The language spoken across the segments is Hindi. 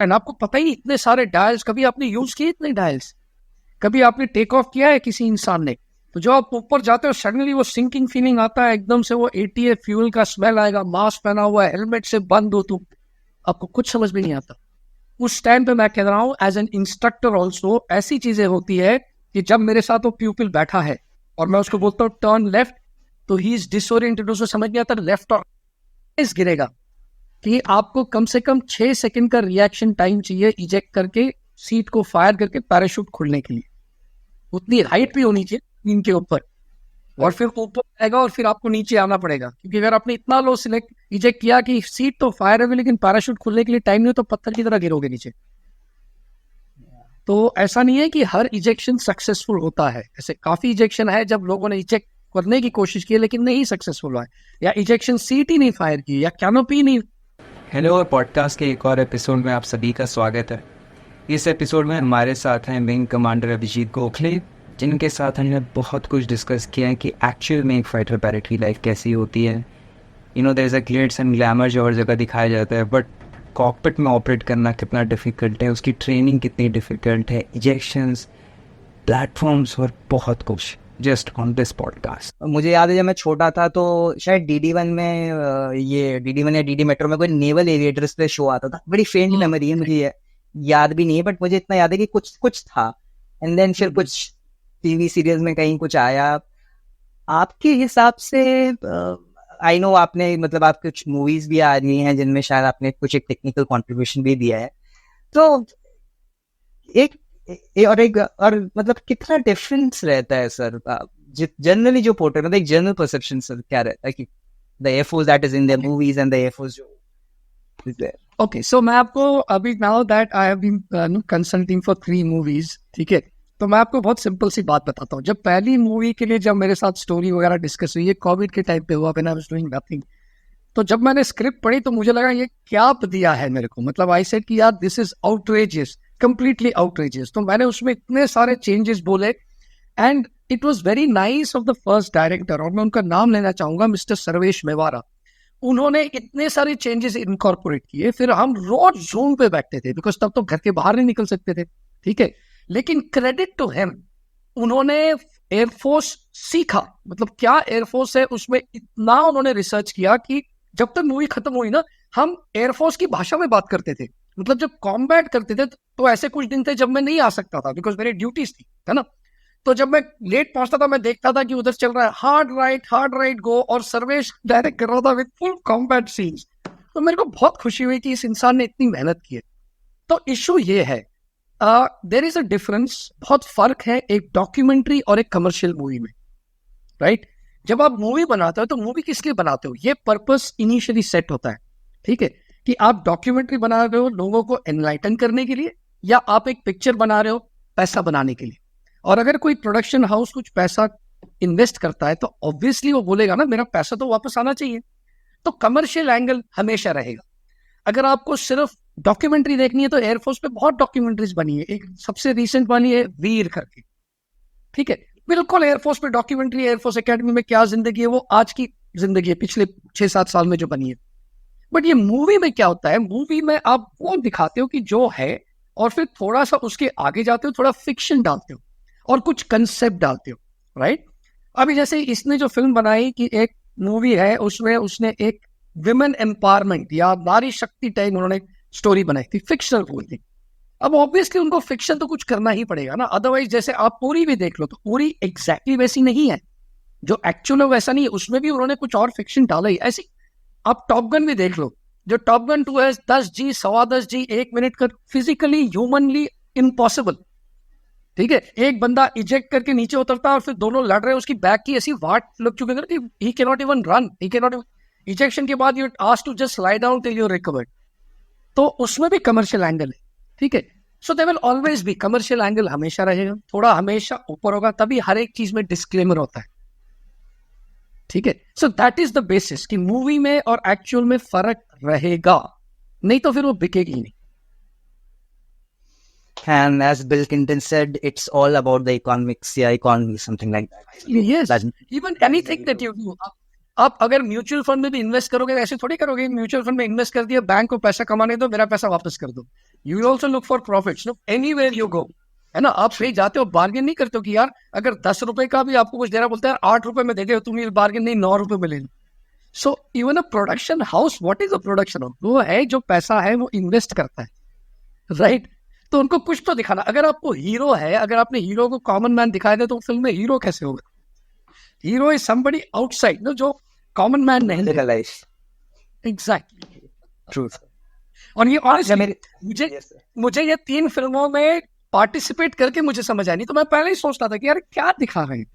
एंड आपको पता ही नहीं इतने सारे डायल्स, कभी आपने यूज किए इतने डायल्स? कभी आपने टेक ऑफ किया है किसी इंसान ने? तो जब आप ऊपर जाते हो सडनली वो सिंकिंग फीलिंग आता है, एकदम से वो एटीए फ्यूल का स्मेल आएगा, मास्क पहना हुआ है, हेलमेट से बंद हो तुम, आपको कुछ समझ में नहीं आता। उस टाइम पे मैं कह रहा हूँ एज एन इंस्ट्रक्टर ऑल्सो ऐसी चीजें होती है कि जब मेरे साथ वो प्यूपिल बैठा है और मैं उसको बोलता हूँ टर्न लेफ्ट, तो ही इज डिसओरिएंटेड, उसको समझ नहीं आता लेफ्ट और इस गिरेगा, कि आपको कम से कम 6 सेकंड का रिएक्शन टाइम चाहिए इजेक्ट करके सीट को फायर करके पैराशूट खुलने के लिए। उतनी हाइट भी होनी चाहिए इनके ऊपर, और फिर ऊपर आएगा और फिर आपको नीचे आना पड़ेगा, क्योंकि अगर आपने इतना लो सिलेक्ट इजेक्ट किया कि सीट तो फायर है लेकिन पैराशूट खुलने के लिए टाइम नहीं हो, तो पत्थर की तरह गिरोगे नीचे। तो ऐसा नहीं है कि हर इजेक्शन सक्सेसफुल होता है, ऐसे काफी इजेक्शन है जब लोगों ने इजेक्ट करने की कोशिश की लेकिन नहीं सक्सेसफुल हुआ है, या इजेक्शन सीट ही नहीं फायर की, या कैनोपी नहीं। हेलो और पॉडकास्ट के एक और एपिसोड में आप सभी का स्वागत है। इस एपिसोड में हमारे साथ हैं विंग कमांडर अभिजीत गोखले, जिनके साथ हमने बहुत कुछ डिस्कस किया है कि एक्चुअल में एक फाइटर पायलट की लाइफ कैसी होती है। There is a glitz and glamour जो हर जगह दिखाया जाता है, बट कॉकपिट में ऑपरेट करना कितना डिफ़िकल्ट है, उसकी ट्रेनिंग कितनी डिफ़िकल्ट है, इजेक्शंस, प्लेटफॉर्म्स और बहुत कुछ जस्ट ऑन दिस पॉडकास्ट। मुझे याद है जब मैं छोटा था तो शायद DD1 में ये DD1 या DD मेट्रो में कोई नेवल एविएटर्स पे शो आता था। बड़ी फेंट मेमोरी है, मुझे याद भी नहीं है, बट मुझे इतना याद है कि कुछ कुछ था। एंड देन फिर कुछ टीवी सीरियल्स में कहीं कुछ आया। आपके हिसाब से आई नो आपने मतलब आप कुछ मूवीज भी आ रही हैं जिनमें शायद आपने कुछ एक टेक्निकल कंट्रीब्यूशन भी दिया है, तो एक और मतलब कितना डिफरेंस रहता है सर जनरली जो पोर्ट्रेट, मतलब एक जनरल परसेप्शन सर क्या रहता है कि the air force that is in the movies and the air force जो इज देयर? ओके, सो मैं आपको अभी now that I have been consulting for 3 movies, ठीक है, तो मैं आपको बहुत सिंपल सी बात बताता हूँ। जब पहली मूवी के लिए जब मेरे साथ स्टोरी वगैरह डिस्कस हुई, ये कोविड के टाइम पे हुआ, when I was doing nothing, तो जब मैंने स्क्रिप्ट पढ़ी तो मुझे लगा ये क्या दिया है मेरे को, मतलब आई सेड कि यार this is outrageous, completely outrageous. तो मैंने उसमें इतने सारे चेंजेस बोले and it was very nice of the first director, और मैं उनका नाम लेना चाहूंगा, मिस्टर सर्वेश मेवारा। उन्होंने इतने सारे चेंजेस इनकॉर्पोरेट किए। फिर हम रोज जूम पे बैठते थे बिकॉज तब तो घर के बाहर नहीं निकल सकते थे, ठीक है, लेकिन क्रेडिट टू हिम, उन्होंने एयरफोर्स सीखा, मतलब क्या एयरफोर्स है उसमें इतना उन्होंने रिसर्च किया कि जब तक मूवी खत्म हुई ना, हम एयरफोर्स की भाषा में बात करते थे। मतलब जब कॉम्बैट करते थे तो ऐसे कुछ दिन थे जब मैं नहीं आ सकता था बिकॉज मेरी ड्यूटीज थी, है ना। तो जब मैं लेट पहुंचता था मैं देखता था कि उधर चल रहा है हार्ड राइट गो, और सर्वेश डायरेक्ट कर रहा था विद फुल कॉम्बैट सीन्स। तो मेरे को बहुत खुशी हुई कि इस इंसान ने इतनी मेहनत की है। तो इशू ये है, देयर इज अ डिफरेंस, बहुत फर्क है एक डॉक्यूमेंट्री और एक कमर्शियल मूवी में, राइट। जब आप मूवी बनाते हो तो मूवी किस लिए बनाते हो, ये पर्पस इनिशियली सेट होता है, ठीक है, कि आप डॉक्यूमेंट्री बना रहे हो लोगों को एनलाइटन करने के लिए, या आप एक पिक्चर बना रहे हो पैसा बनाने के लिए। और अगर कोई प्रोडक्शन हाउस कुछ पैसा इन्वेस्ट करता है तो ऑब्वियसली वो बोलेगा ना मेरा पैसा तो वापस आना चाहिए, तो कमर्शियल एंगल हमेशा रहेगा। अगर आपको सिर्फ डॉक्यूमेंट्री देखनी है तो एयरफोर्स पे बहुत डॉक्यूमेंट्रीज बनी है, एक सबसे रिसेंट बनी है वीर करके, ठीक है, बिल्कुल एयरफोर्स पे डॉक्यूमेंट्री, एयरफोर्स एकेडमी में क्या जिंदगी है, वो आज की जिंदगी है पिछले 6-7 साल में जो बनी है। बट ये मूवी में क्या होता है, मूवी में आप वो दिखाते हो कि जो है, और फिर थोड़ा सा उसके आगे जाते हो, थोड़ा फिक्शन डालते हो और कुछ कंसेप्ट डालते हो, राइट। अभी जैसे इसने जो फिल्म बनाई कि एक मूवी है, उसमें उसने एक विमेन एम्पावरमेंट या नारी शक्ति टाइप उन्होंने स्टोरी बनाई थी, फिक्शनल पूरी थी। अब ऑब्वियसली उनको फिक्शन तो कुछ करना ही पड़ेगा ना, अदरवाइज जैसे आप पूरी भी देख लो तो पूरी एग्जैक्टली वैसी नहीं है, जो एक्चुअल है वैसा नहीं है, उसमें भी उन्होंने कुछ और फिक्शन डाला ही। ऐसी आप टॉप गन भी देख लो, जो टॉप गन 2 है 10G 10.25G 1 मिनट का, फिजिकली ह्यूमनली इम्पॉसिबल, ठीक है। एक बंदा इजेक्ट करके नीचे उतरता है और फिर दोनों लड़ रहे हैं, उसकी बैक की ऐसी वाट लग चुके थे, he can not even run, he can not, ejection के बाद you asked to just lie down till you recovered. तो उसमें भी कमर्शियल एंगल है, ठीक है। सो दे विल ऑलवेज भी कमर्शियल एंगल हमेशा रहेगा, थोड़ा हमेशा ऊपर होगा, तभी हर एक चीज में डिस्क्लेमर होता है, ठीक है। So that is the basis कि मूवी में और एक्चुअल में फर्क रहेगा, नहीं तो फिर वो बिकेगी नहीं। And as Bill Clinton said, it's all about the economics, yeah, economy, something like that. Yes, even anything that you do, आप अगर म्यूचुअल फंड में भी इन्वेस्ट करोगे ऐसे थोड़ी करोगे, म्यूचुअल फंड में इन्वेस्ट कर दिया, बैंक को पैसा कमाने दो, मेरा पैसा वापस कर दो। You will also look for profits, no anywhere you go, है ना। आप कहीं जाते हो, बार्गेन नहीं करते हो कि यार अगर 10 रुपए का भी आपको कुछ दे रहा, बोलते हैं 8 रुपए में दे दे, तुम ये बार्गेन नहीं 9 रुपए में ले लो। So even a production house, what is a production house? वो है जो पैसा है वो इन्वेस्ट करता है, राइट? तो उनको कुछ तो दिखाना। अगर आपको हीरो है, अगर आपने हीरो को कॉमन मैन दिखाया था, तो फिल्म में हीरो कैसे होगा? Hero is somebody outside, no, जो कॉमन मैन नहीं है। Exactly, true. और ये अच्छा, मुझे Yes, sir. मुझे ये 3 फिल्मों में पार्टिसिपेट करके मुझे समझ आई नहीं, तो मैं पहले ही सोचता था कि यार क्या दिखा रहे हैं,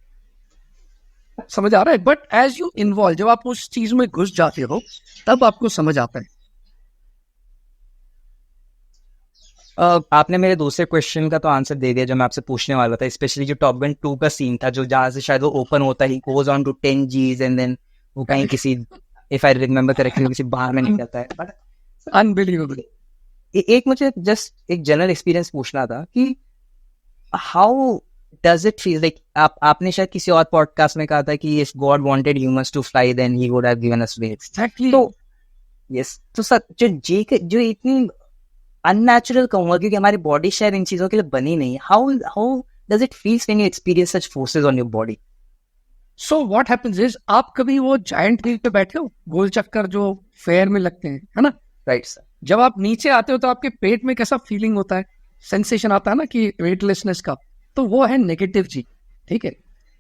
समझ आ रहा है। बट एज यू इन्वॉल्व, जब आप उस चीज में घुस जाते हो तब आपको समझ आता है। आपने मेरे दूसरे क्वेश्चन का तो आंसर दे दिया जो मैं आपसे पूछने वाला था, स्पेशली जो टॉप गन 2 का सीन था, जो जहाँ से शायद वो ओपन होता है, he goes on to 10 Gs and then वो कहीं किसी, इफ आई रिमेम्बर करेक्टली, किसी बार में निकलता है। But unbelievable. एक मुझे जस्ट एक जनरल एक्सपीरियंस पूछना था कि how does it feel like, आपने शायद किसी और पॉडकास्ट में कहा था कि if God wanted humans to fly then he would have given us wings. Exactly. तो यस, तो सर जो इतनी अननेचुरल कहूंगा, क्योंकि हमारी बॉडी शायद इन चीजों के लिए बनी नहीं, how does it feels when you experience such forces on your body? So what happens is, आप कभी वो जायंट व्हील पे बैठे हो, गोल चक्कर जो फेयर में लगते हैं, है ना? Right sir. जब आप नीचे आते हो तो आपके पेट में कैसा फीलिंग होता है, सेंसेशन आता है ना कि वेटलेसनेस का, तो वो है नेगेटिव जी, ठीक है?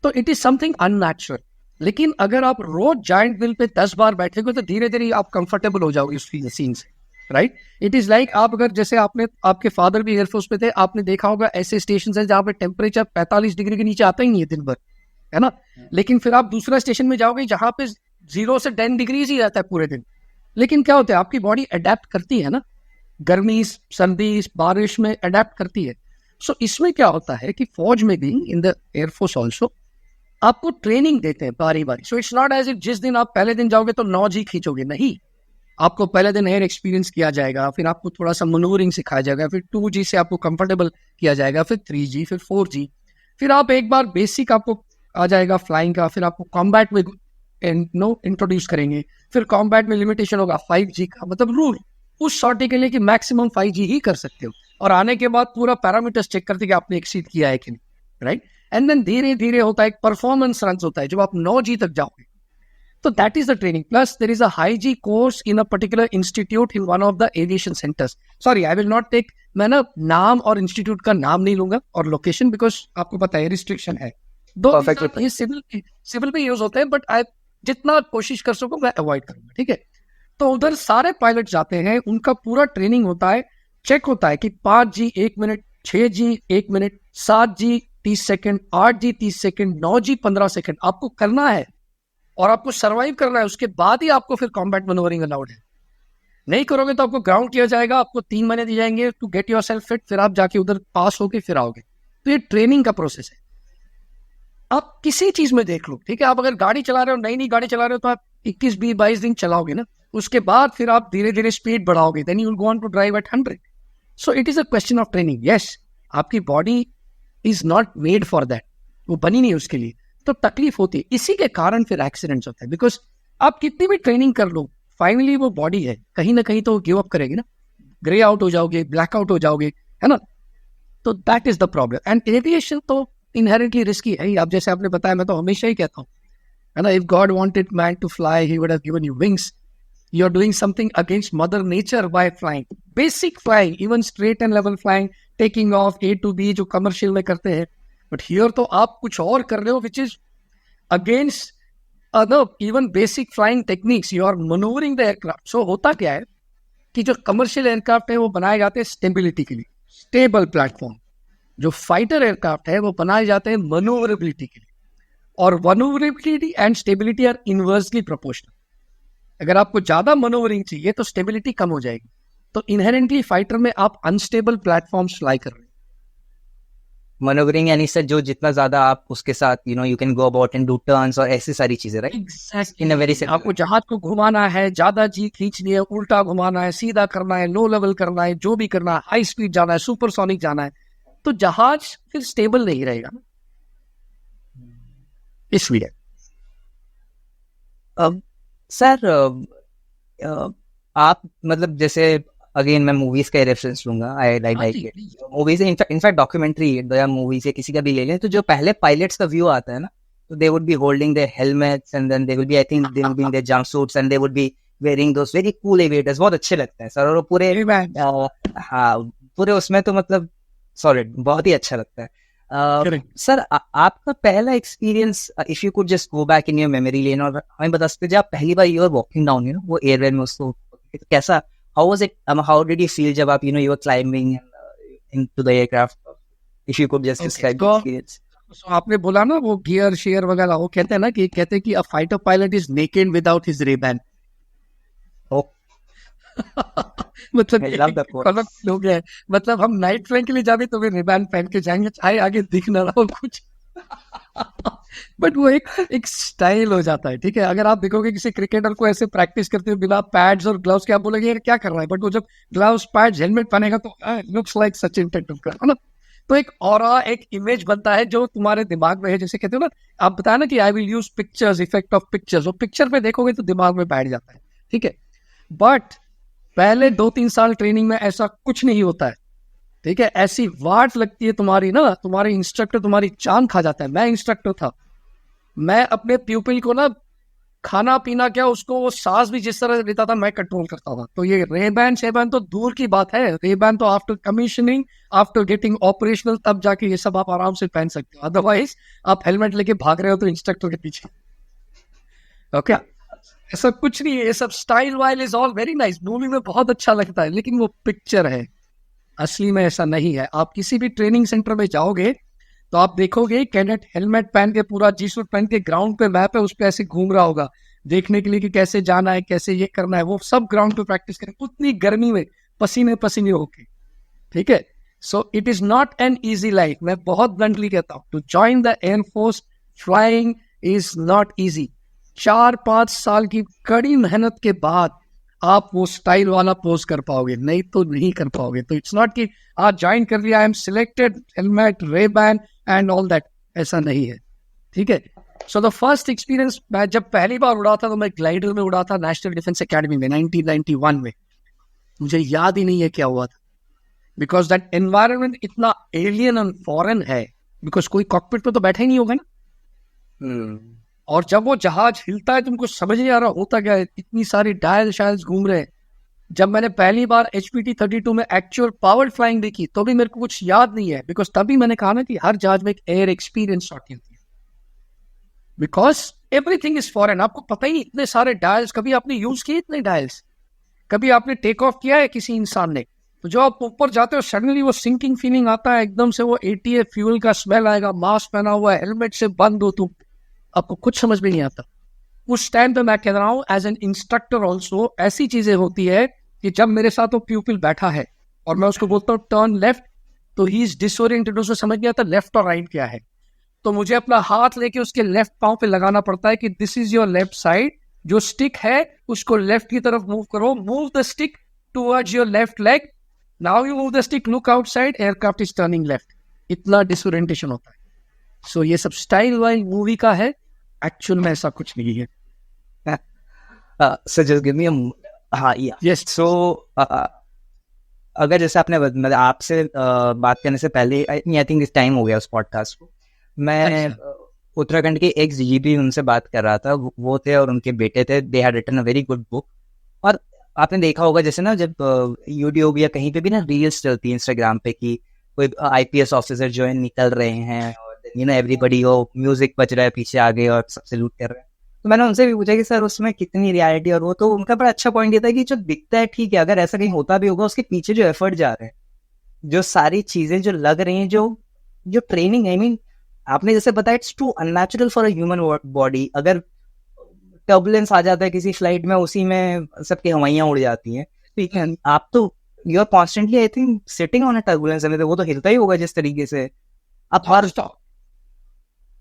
तो इट इज समथिंग अननेचुरल। लेकिन अगर आप रोज जायंट व्हील पे 10 बार बैठेगे तो धीरे धीरे आप कंफर्टेबल हो जाओगे उस सीन से, राइट? इट इज लाइक, आप अगर जैसे आपके फादर भी एयरफोर्स पे थे, आपने देखा होगा ऐसे स्टेशन है जहाँ पे टेम्परेचर 45 डिग्री के नीचे आता ही नहीं है दिन भर, है ना? लेकिन फिर आप दूसरा स्टेशन में जाओगे जहां पे 0 से 10 डिग्रीज ही रहता है पूरे दिन। लेकिन क्या होता है, आपकी बॉडी अडेप्ट करती है ना, गर्मी, सर्दी, बारिश में अडेप्ट करती है। सो इसमें क्या होता है कि फौज में भी, इन द एयरफोर्स ऑल्सो, आपको ट्रेनिंग देते हैं बारी बारी। So it's not as if जिस दिन आप पहले दिन जाओगे तो 9G खींचोगे, नहीं। आपको पहले दिन एयर एक्सपीरियंस किया जाएगा, फिर आपको थोड़ा सा मनूवरिंग सिखाया जाएगा, फिर 2G से आपको कंफर्टेबल किया जाएगा, फिर 3G, फिर 4G, फिर आप एक बार बेसिक आपको आ जाएगा फ्लाइंग का, फिर आपको कॉम्बैट में इंट्रोड्यूस करेंगे, फिर कॉम्बैट में लिमिटेशन होगा 5G का, मतलब रूल उस सॉर्टी के लिए कि मैक्सिमम 5G ही कर सकते हो, और आने के बाद पूरा पैरामीटर्स चेक करते कि आपने एक्सीड किया है कि नहीं, राइट? एंड देन धीरे धीरे होता है एक परफॉर्मेंस रन होता है जब आप 9G तक जाओगे। तो that is the training, plus there is a high G course in a particular institute in one of the aviation centres. Sorry, I will not take, मैं ना नाम और इंस्टीट्यूट का नाम नहीं लूंगा और लोकेशन, बिकॉज आपको पता है रिस्ट्रिक्शन है। Perfect. ये सिविल पे यूज होते हैं, बट आई जितना कोशिश कर सकूं मैं अवॉइड करूंगा, ठीक है? तो उधर सारे पायलट जाते हैं, उनका पूरा ट्रेनिंग होता है, चेक होता है कि 5G 1 minute, 6G 1 minute, 7G 30 second, 8G 30 second, 9G 15 second आपको करना है, और आपको सरवाइव करना है। उसके बाद ही आपको फिर कॉम्बैट मैनूवरिंग अलाउड है। नहीं करोगे तो आपको ग्राउंड किया जाएगा, आपको 3 महीने दिए जाएंगे to get yourself fit, फिर आप जाके उधर पास होके फिर आओगे। तो ये ट्रेनिंग का प्रोसेस है। आप किसी चीज में देख लो, ठीक है? आप अगर गाड़ी चला रहे हो, नई गाड़ी चला रहे हो, तो आप 21-22 दिन चलाओगे ना, उसके बाद फिर आप धीरे धीरे स्पीड बढ़ाओगे, then you will go on to drive at 100। So it is a question of training. Yes, आपकी body is not made for that, वो बनी नहीं उसके लिए, तो तकलीफ होती है। इसी के कारण फिर एक्सीडेंट्स होते हैं, बिकॉज आप कितनी भी ट्रेनिंग कर लो, फाइनली वो बॉडी है कहीं ना कहीं तो गिव अप करेगी ना, ग्रे आउट हो जाओगे, ब्लैक आउट हो जाओगे, है ना? तो that is the problem. And aviation तो इनहेरेंटली रिस्की है ही। आप जैसे आपने बताया, मैं तो हमेशा ही कहता हूँ, है ना, if God wanted man to fly he would have given you wings. You are doing something against mother nature by flying, basic flying, even straight and level flying, taking off A to B जो कमर्शियल में करते हैं, बट हियर तो आप कुछ और कर रहे हो which is against even basic flying techniques. You are manoeuvring the aircraft. So होता क्या है कि जो कमर्शियल एयरक्राफ्ट है वो बनाए जाते हैं स्टेबिलिटी के लिए, स्टेबल प्लेटफॉर्म। जो फाइटर एयरक्राफ्ट है वो बनाए जाते हैं मनूवरेबिलिटी के लिए, और manoeuvrability and stability are inversely proportional. अगर आपको ज्यादा मनूवरिंग चाहिए तो स्टेबिलिटी कम हो जाएगी। तो इनहेरेंटली फाइटर में आप अनस्टेबल प्लेटफॉर्म्स फ्लाई कर रहे हैं। मनोवरिंग यानी सर जो जितना ज्यादा आप उसके साथ you can go about and do turns और ऐसी सारी चीजें, right? Exactly. In a very आपको जहाज को घुमाना है, ज्यादा जी खींचनी है, उल्टा घुमाना है, सीधा करना है, लो लेवल करना है, जो भी करना है, हाई स्पीड जाना है, सुपरसोनिक जाना है, तो जहाज फिर स्टेबल नहीं रहेगा ना, इसलिए। अब सर आप मतलब जैसे अगेन मैं मूवीज का रेफरेंस लूंगा, आई लाइक हाँ like ji it please. Movies, in fact documentary या मूवीज या किसी का भी ले लें, तो जो पहले पायलट्स का व्यू आता है ना, तो they would be holding their helmets and then they will be, I think they will be in their jumpsuits and they would be wearing those very cool aviators, बहुत अच्छे लगते हैं सर। और वो पूरे हाँ पूरे उसमें तो मतलब सॉलिड, बहुत ही अच्छा लगता है। करेक्ट। सर आपका पहला experience, if you could just go back in your memory lane और हमें बता सकते जब आप पहली बार यू आर वॉकिंग डाउन वो एयरवेल में, उसको कैसा, how was it, how did you feel जब आप you were climbing into the aircraft, if you could just okay describe the तो एक्सपीरियंस। आपने बोला ना वो गियर शेयर वगैरह, वो कहते हैं ना कि कहते हैं कि a fighter pilot is naked without his Rayban. Oh, मतलब आई ये लव द एक कोट। अलग लोग हैं। मतलब हम नाइट फ्लाइंग के लिए जाते तो भी रिबैन पहन के जाएंगे, चाहे आगे दिख ना रहा हो कुछ। बट वो एक एक स्टाइल हो जाता है, ठीक है। अगर आप देखोगे किसी क्रिकेटर को ऐसे प्रैक्टिस करते हुए बिना पैड्स और ग्लव्स के, आप बोलेंगे यार क्या कर रहा है, बट वो जब ग्लव्स पैड्स हेलमेट पहनेगा तो लुक्स लाइक सचिन तेंदुलकर, है ना। तो एक ऑरा, एक इमेज बनता है जो तुम्हारे दिमाग में है। जैसे कहते हो ना, आप बताया ना कि I will use pictures, effect of pictures, वो पिक्चर पे देखोगे तो दिमाग में बैठ जाता है, ठीक है। बट पहले 2-3 साल ट्रेनिंग में ऐसा कुछ नहीं होता है, ठीक है। ऐसी वाट लगती है तुम्हारी ना, तुम्हारी इंस्ट्रक्टर तुम्हारी जान खा जाता है। मैं इंस्ट्रक्टर था, मैं अपने प्यूपिल को ना खाना पीना क्या, उसको वो सांस भी जिस तरह लेता था मैं कंट्रोल करता था। तो ये रेबैन शेबैन तो दूर की बात है, रेबैन तो after commissioning, after getting operational, तब जाके ये सब आप आराम से पहन सकते हो। अदरवाइज आप हेलमेट लेके भाग रहे हो तो इंस्ट्रक्टर के पीछे, ओके। ऐसा कुछ नहीं है, ये सब style while is all very nice, movie में बहुत अच्छा लगता है, लेकिन वो पिक्चर है, असली में ऐसा नहीं है। आप किसी भी ट्रेनिंग सेंटर में जाओगे तो आप देखोगे कैडेट हेलमेट पहन के, पूरा जी सूट पहन के, ग्राउंड पे मैप है उस पे ऐसे घूम रहा होगा देखने के लिए कि कैसे जाना है, कैसे ये करना है। वो सब ग्राउंड पे प्रैक्टिस करें उतनी गर्मी में, पसीने पसीने होके, ठीक है। So it is not an easy life. मैं बहुत ब्लंटली कहता हूँ, to join the air force flying is not easy. 4-5 साल की कड़ी मेहनत के बाद आप वो स्टाइल वाला पोज कर पाओगे, नहीं तो नहीं कर पाओगे। तो इट्स नॉट कि आज ज्वाइन कर लिया, I am selected, helmet, Ray-Ban and all that, ऐसा नहीं है, ठीक है। सो द फर्स्ट एक्सपीरियंस, मैं जब पहली बार उड़ा था तो मैं ग्लाइडर में उड़ा था नेशनल डिफेंस एकेडमी में 1991 में। मुझे याद ही नहीं है क्या हुआ था, बिकॉज दैट एनवायरनमेंट इतना एलियन एंड फॉरेन है, बिकॉज कोई कॉकपिट पे तो बैठा ही नहीं होगा ना। और जब वो जहाज हिलता है तुमको समझ नहीं आ रहा होता क्या है, इतनी सारी डायल शायल्स घूम रहे हैं। जब मैंने पहली बार HPT-32 में एक्चुअल पावर फ्लाइंग देखी तो भी मेरे को कुछ याद नहीं है, बिकॉज तभी मैंने कहा ना कि हर जहाज में एक एयर एक्सपीरियंस होती है, बिकॉज एवरीथिंग इज फॉरेन। आपको पता ही नहीं, इतने सारे डायल्स, कभी आपने यूज किए इतने डायल्स? कभी आपने टेक ऑफ किया है किसी इंसान ने? तो जो आप ऊपर जाते हो सडनली वो सिंकिंग फीलिंग आता है, एकदम से वो ATA फ्यूल का स्मेल आएगा, मास्क पहना हुआ है, हेलमेट से बंद हो तुम, आपको कुछ समझ में नहीं आता। उस टाइम पे मैं कह रहा हूँ एज एन इंस्ट्रक्टर ऑल्सो ऐसी चीजें होती है कि जब मेरे साथ वो प्यूपिल बैठा है और मैं उसको बोलता हूँ टर्न लेफ्ट, तो ही इज डिसोरिएंटेड, उसे समझ नहीं आता लेफ्ट और राइट क्या है। तो मुझे अपना हाथ लेके उसके लेफ्ट पांव पे लगाना पड़ता है कि this is your left side, जो स्टिक है उसको लेफ्ट की तरफ मूव करो, move the stick towards your left leg, now you move the stick, look outside, aircraft is turning left. इतना डिसोरिएंटेशन होता है। सो ये सब स्टाइल वाइल मूवी का है, एक्चुअल में ऐसा कुछ नहीं है। So just give me a हाँ yeah. Yes. So अगर जैसे आपने मतलब आपसे बात करने से पहले आई थिंक इस टाइम हो गया उस पॉडकास्ट को, मैं उत्तराखंड के एक्स DGP उनसे बात कर रहा था, वो थे और उनके बेटे थे, they had written a very good book. और आपने देखा होगा जैसे ना जब यूट्यूब या कहीं पे भी ना रील्स चलती है इंस्टाग्राम पे कि कोई IPS ऑफिसर जो है निकल रहे हैं और एवरीबडी वो म्यूजिक बज रहा है पीछे आगे और सब सैल्यूट कर रहे हैं। तो मैंने उनसे भी पूछा कि सर उसमें कितनी रियलिटी, और वो तो उनका बड़ा अच्छा पॉइंट ये था कि जो दिखता है ठीक है, अगर ऐसा कहीं होता भी होगा उसके पीछे जो एफर्ट जा रहे हैं, जो सारी चीजें जो लग रही हैं, जो जो ट्रेनिंग, आई मीन आपने जैसे बताया it's too unnatural for a human body. अगर टर्बुलेंस आ जाता है किसी फ्लाइट में, उसी में सबकी हवाइयां उड़ जाती हैं, तो आप तो you are constantly I think sitting on a turbulence, वो तो हिलता ही होगा जिस तरीके से आप हर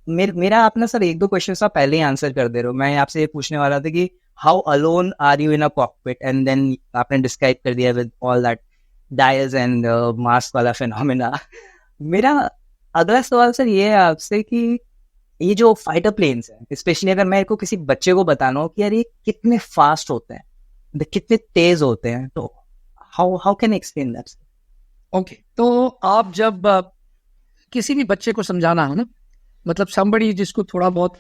मेरा आप ना सर 1-2 क्वेश्चन आप पहले ही आंसर कर दे रहे हो। मैं आपसे ये पूछने वाला था कि how alone are you in a cockpit, and then आपने डिस्क्राइब कर दिया with all that dials and mask वाला फिनोमेना। मेरा अगला सवाल सर ये है आपसे कि ये जो फाइटर प्लेन्स हैं, स्पेशली अगर मैं को किसी बच्चे को बताना हो कि यार ये कितने फास्ट होते हैं, कितने तेज होते हैं, तो how how can explain that? Okay, तो आप जब किसी भी बच्चे को समझाना है ना, मतलब somebody जिसको थोड़ा बहुत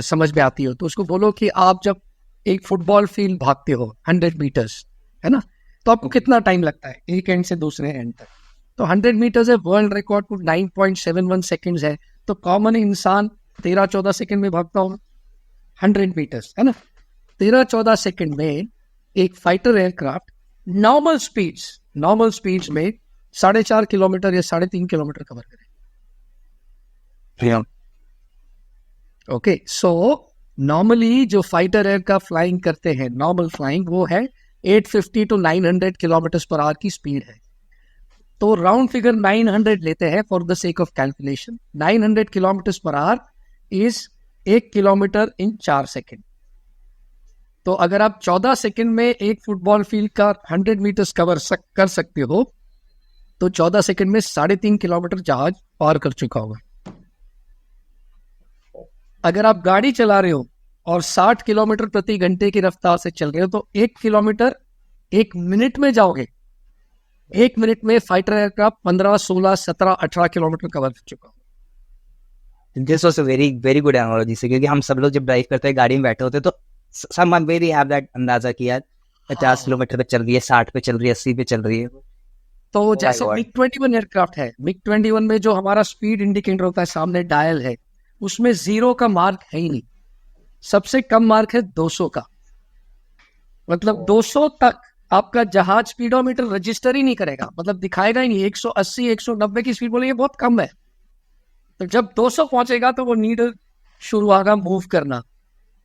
समझ में आती हो, तो उसको बोलो कि आप जब एक फुटबॉल फील्ड भागते हो 100 मीटर्स, है ना, तो आपको कितना टाइम लगता है एक एंड से दूसरे एंड तक? तो 100 मीटर्स है, वर्ल्ड रिकॉर्ड 9.71 सेकेंड्स है, तो कॉमन इंसान 13-14 सेकंड में भागता होगा 100 मीटर्स, है ना। 13-14 सेकंड में एक फाइटर एयरक्राफ्ट नॉर्मल स्पीड्स में 4.5 किलोमीटर या 3.5 किलोमीटर कवर करे। ओके, सो नॉर्मली जो फाइटर एयरक्राफ्ट फ्लाइंग करते हैं, नॉर्मल फ्लाइंग, वो है 850 to 900 किलोमीटर पर आवर की स्पीड है। तो राउंड फिगर 900 लेते हैं for the sake of calculation. 900 kilometre per hour is 1 kilometre in 4 second. तो अगर आप 14 सेकेंड में एक फुटबॉल फील्ड का 100 मीटर्स कवर कर सकते हो, तो 14 सेकेंड में 3.5 किलोमीटर जहाज पार कर चुका होगा। अगर आप गाड़ी चला रहे हो और 60 किलोमीटर प्रति घंटे की रफ्तार से चल रहे हो, तो 1 किलोमीटर 1 मिनट में जाओगे। 1 मिनट में फाइटर एयरक्राफ्ट 15, 16, 17, 18 किलोमीटर कवर कर चुका होगा। This was a very very good analogy से, क्योंकि हम सब लोग जब ड्राइव करते हैं, गाड़ी में बैठे होते हैं, तो सम वे वी हैव दैट अंदाजा कि यार 50 किलोमीटर पे चल रही है, 60 पे चल रही है, 80 पे चल रही है। तो Oh my जैसे God. MiG-21 एयरक्राफ्ट है, MiG-21 में जो हमारा स्पीड इंडिकेटर होता है, सामने डायल है, उसमें 0 का मार्क है ही नहीं। सबसे कम मार्क है 200 का। मतलब 200 तक आपका जहाज स्पीडोमीटर रजिस्टर ही नहीं करेगा, मतलब दिखाएगा ही नहीं। 180, 190 की स्पीड बोलेंगे बहुत कम है। तो जब 200 पहुंचेगा तो वो नीडल शुरू होगा मूव करना।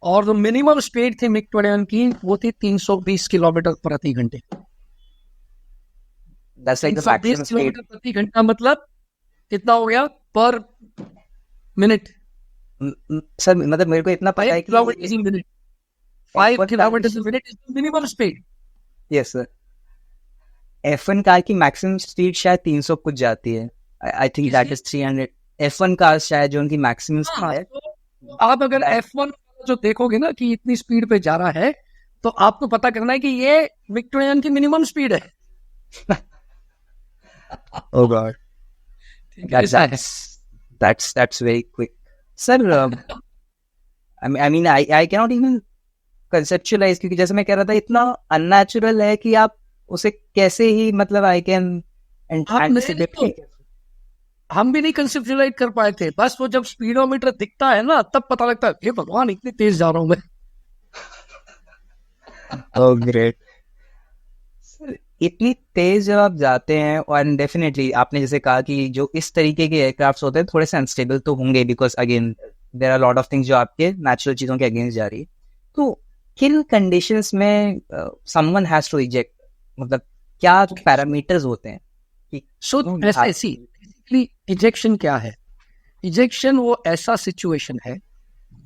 और जो मिनिमम स्पीड थी MiG-21 की, वो थी 320 किलोमीटर प्रति घंटे। That's like the 320 maximum speed. Kilometre प्रति घंटा मतलब कितना हो गया पर मिनट? सर मतलब मेरे को इतना पता है 5 kilometre in minute. 5 kilometre minute is minimum speed. Yes sir, F1 car की मैक्सिमम स्पीड शायद 300 कुछ जाती है। I think that is 300। F1 car शायद जो उनकी मैक्सिमम स्पीड है। तो आप अगर F1 जो देखोगे ना कि इतनी स्पीड पे जा रहा है, तो आपको पता करना है कि ये MiG-21 की मिनिमम स्पीड है। Oh God. That's very quick. Sir, I mean, I cannot even conceptualize, क्योंकि जैसे मैं कह रहा था, इतना unnatural है कि आप उसे कैसे ही, मतलब I can हम भी नहीं कंसेप्चुलाइज कर पाए थे। बस वो जब स्पीडोमीटर दिखता है ना, तब पता लगता है हे भगवान इतनी तेज जा रहा हूं मैं। Oh great. इतनी तेज जब आप जाते हैं, और डेफिनेटली आपने जैसे कहा कि जो इस तरीके के एयरक्राफ्ट होते हैं थोड़े से अनस्टेबल तो होंगे, because again there are lot of things जो आपके नेचुरल चीजों के अगेंस्ट जा रही है। तो किन कंडीशंस में समवन हैज टू इजेक्ट, मतलब क्या पैरामीटर्स होते हैं? सो बेसिकली इजेक्शन क्या है? इजेक्शन वो ऐसा सिचुएशन है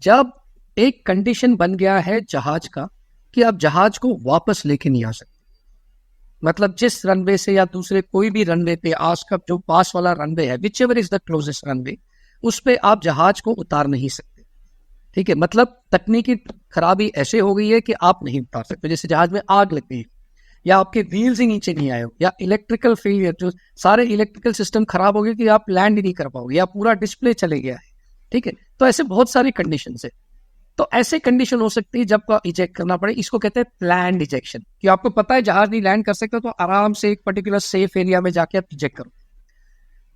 जब एक कंडीशन बन गया है जहाज का कि आप जहाज को वापस लेके नहीं आ सकते। मतलब जिस रनवे से या दूसरे कोई भी रनवे पे, आज का जो पास वाला रनवे है, which ever is the closest runway, उस पे आप जहाज को उतार नहीं सकते। ठीक है, मतलब तकनीकी खराबी ऐसे हो गई है कि आप नहीं उतार सकते। जैसे जहाज में आग लग गई, या आपके व्हील्स ही नीचे नहीं आए हो, या इलेक्ट्रिकल फेलियर, जो सारे इलेक्ट्रिकल सिस्टम खराब हो गए कि आप लैंड ही नहीं कर पाओगे, या पूरा डिस्प्ले चले गया है। ठीक है, तो ऐसे बहुत सारी कंडीशन है। तो ऐसे कंडीशन हो सकती है जब का इजेक्ट करना पड़े। इसको कहते हैं प्लान्ड इजेक्शन, कि आपको पता है जहाज नहीं लैंड कर सकता, तो आराम से एक पर्टिकुलर सेफ एरिया में जाके आप इजेक्ट करो।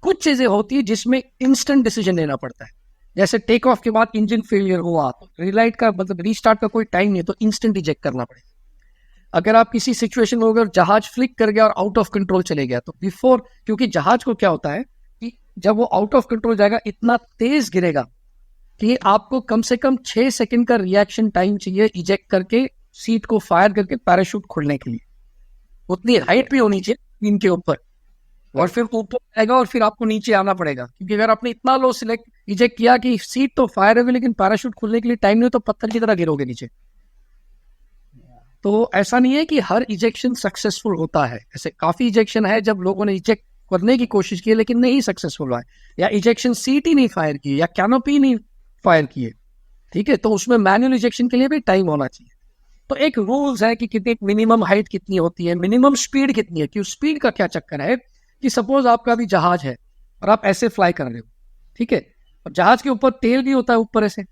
कुछ चीजें होती है जिसमें इंस्टेंट डिसीजन लेना पड़ता है। जैसे टेक ऑफ के बाद इंजन फेलियर हुआ, तो रिलाइट का मतलब रीस्टार्ट का कोई टाइम नहीं, तो इंस्टेंट इजेक्ट करना पड़ेगा। अगर आप किसी सिचुएशन में अगर जहाज फ्लिक कर गया और आउट ऑफ कंट्रोल चले गया, तो बिफोर, क्योंकि जहाज को क्या होता है कि जब वो आउट ऑफ कंट्रोल जाएगा, इतना तेज गिरेगा कि आपको कम से कम 6 सेकंड का रिएक्शन टाइम चाहिए इजेक्ट करके, सीट को फायर करके पैराशूट खोलने के लिए। उतनी हाइट भी होनी चाहिए इनके ऊपर, और फिर ऊपर आएगा और फिर आपको नीचे आना पड़ेगा। क्योंकि अगर आपने इतना लो सिलेक्ट इजेक्ट किया कि सीट तो फायर होगी लेकिन पैराशूट खोलने के लिए टाइम नहीं, तो पत्थर की तरह गिरोगे नीचे। तो ऐसा नहीं है कि हर इजेक्शन सक्सेसफुल होता है। ऐसे काफी इजेक्शन है जब लोगों ने इजेक्ट करने की कोशिश की लेकिन नहीं सक्सेसफुल हुआ है, या इजेक्शन सीट ही नहीं फायर की, या कैनोपी नहीं फायर किए, ठीक है, तो उसमें मैनुअल इजेक्शन के लिए भी टाइम होना चाहिए। तो एक रूल्स है कि कितनी मिनिमम हाइट कितनी होती है, मिनिमम स्पीड कितनी है। क्यों स्पीड का क्या चक्कर है कि सपोज आपका भी जहाज है और आप ऐसे फ्लाई कर रहे हो, ठीक है, और जहाज के ऊपर तेल भी होता है ऊपर ऐसे,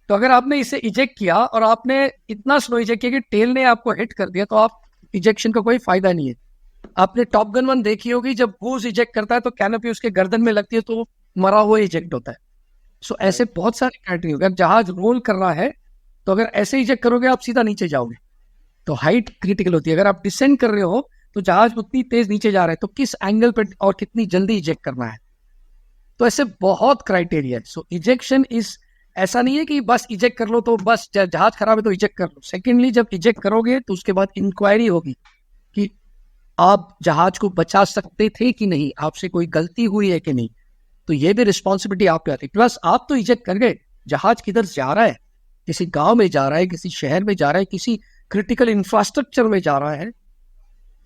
तो अगर आपने इसे इजेक्ट किया और आपने इतना स्लो इजेक्ट किया कि टेल ने आपको हिट कर दिया, तो आप इजेक्शन का कोई फायदा नहीं है। आपने टॉप गन 1 देखी होगी, जब गूज इजेक्ट करता है तो कैनोपी उसके गर्दन में लगती है तो मरा हुआ इजेक्ट होता है। सो ऐसे बहुत सारे क्राइटेरिया। अगर जहाज रोल कर रहा है तो अगर ऐसे इजेक्ट करोगे आप सीधा नीचे जाओगे, तो हाइट क्रिटिकल होती है। अगर आप डिसेंड कर रहे हो तो जहाज उतनी तेज नीचे जा रहा है, तो किस एंगल पे और कितनी जल्दी इजेक्ट करना है, तो ऐसे बहुत क्राइटेरिया है। सो इजेक्शन इज ऐसा नहीं है कि बस इजेक्ट कर लो तो बस जहाज खराब है तो इजेक्ट कर लो। सेकेंडली, जब इजेक्ट करोगे तो उसके बाद इंक्वायरी होगी कि आप जहाज को बचा सकते थे कि नहीं, आपसे कोई गलती हुई है कि नहीं, तो ये भी रिस्पॉन्सिबिलिटी आप पे आती है। प्लस आप तो इजेक्ट कर गए, जहाज किधर जा रहा है, किसी गांव में जा रहा है, किसी शहर में जा रहा है, किसी क्रिटिकल इंफ्रास्ट्रक्चर में जा रहा है,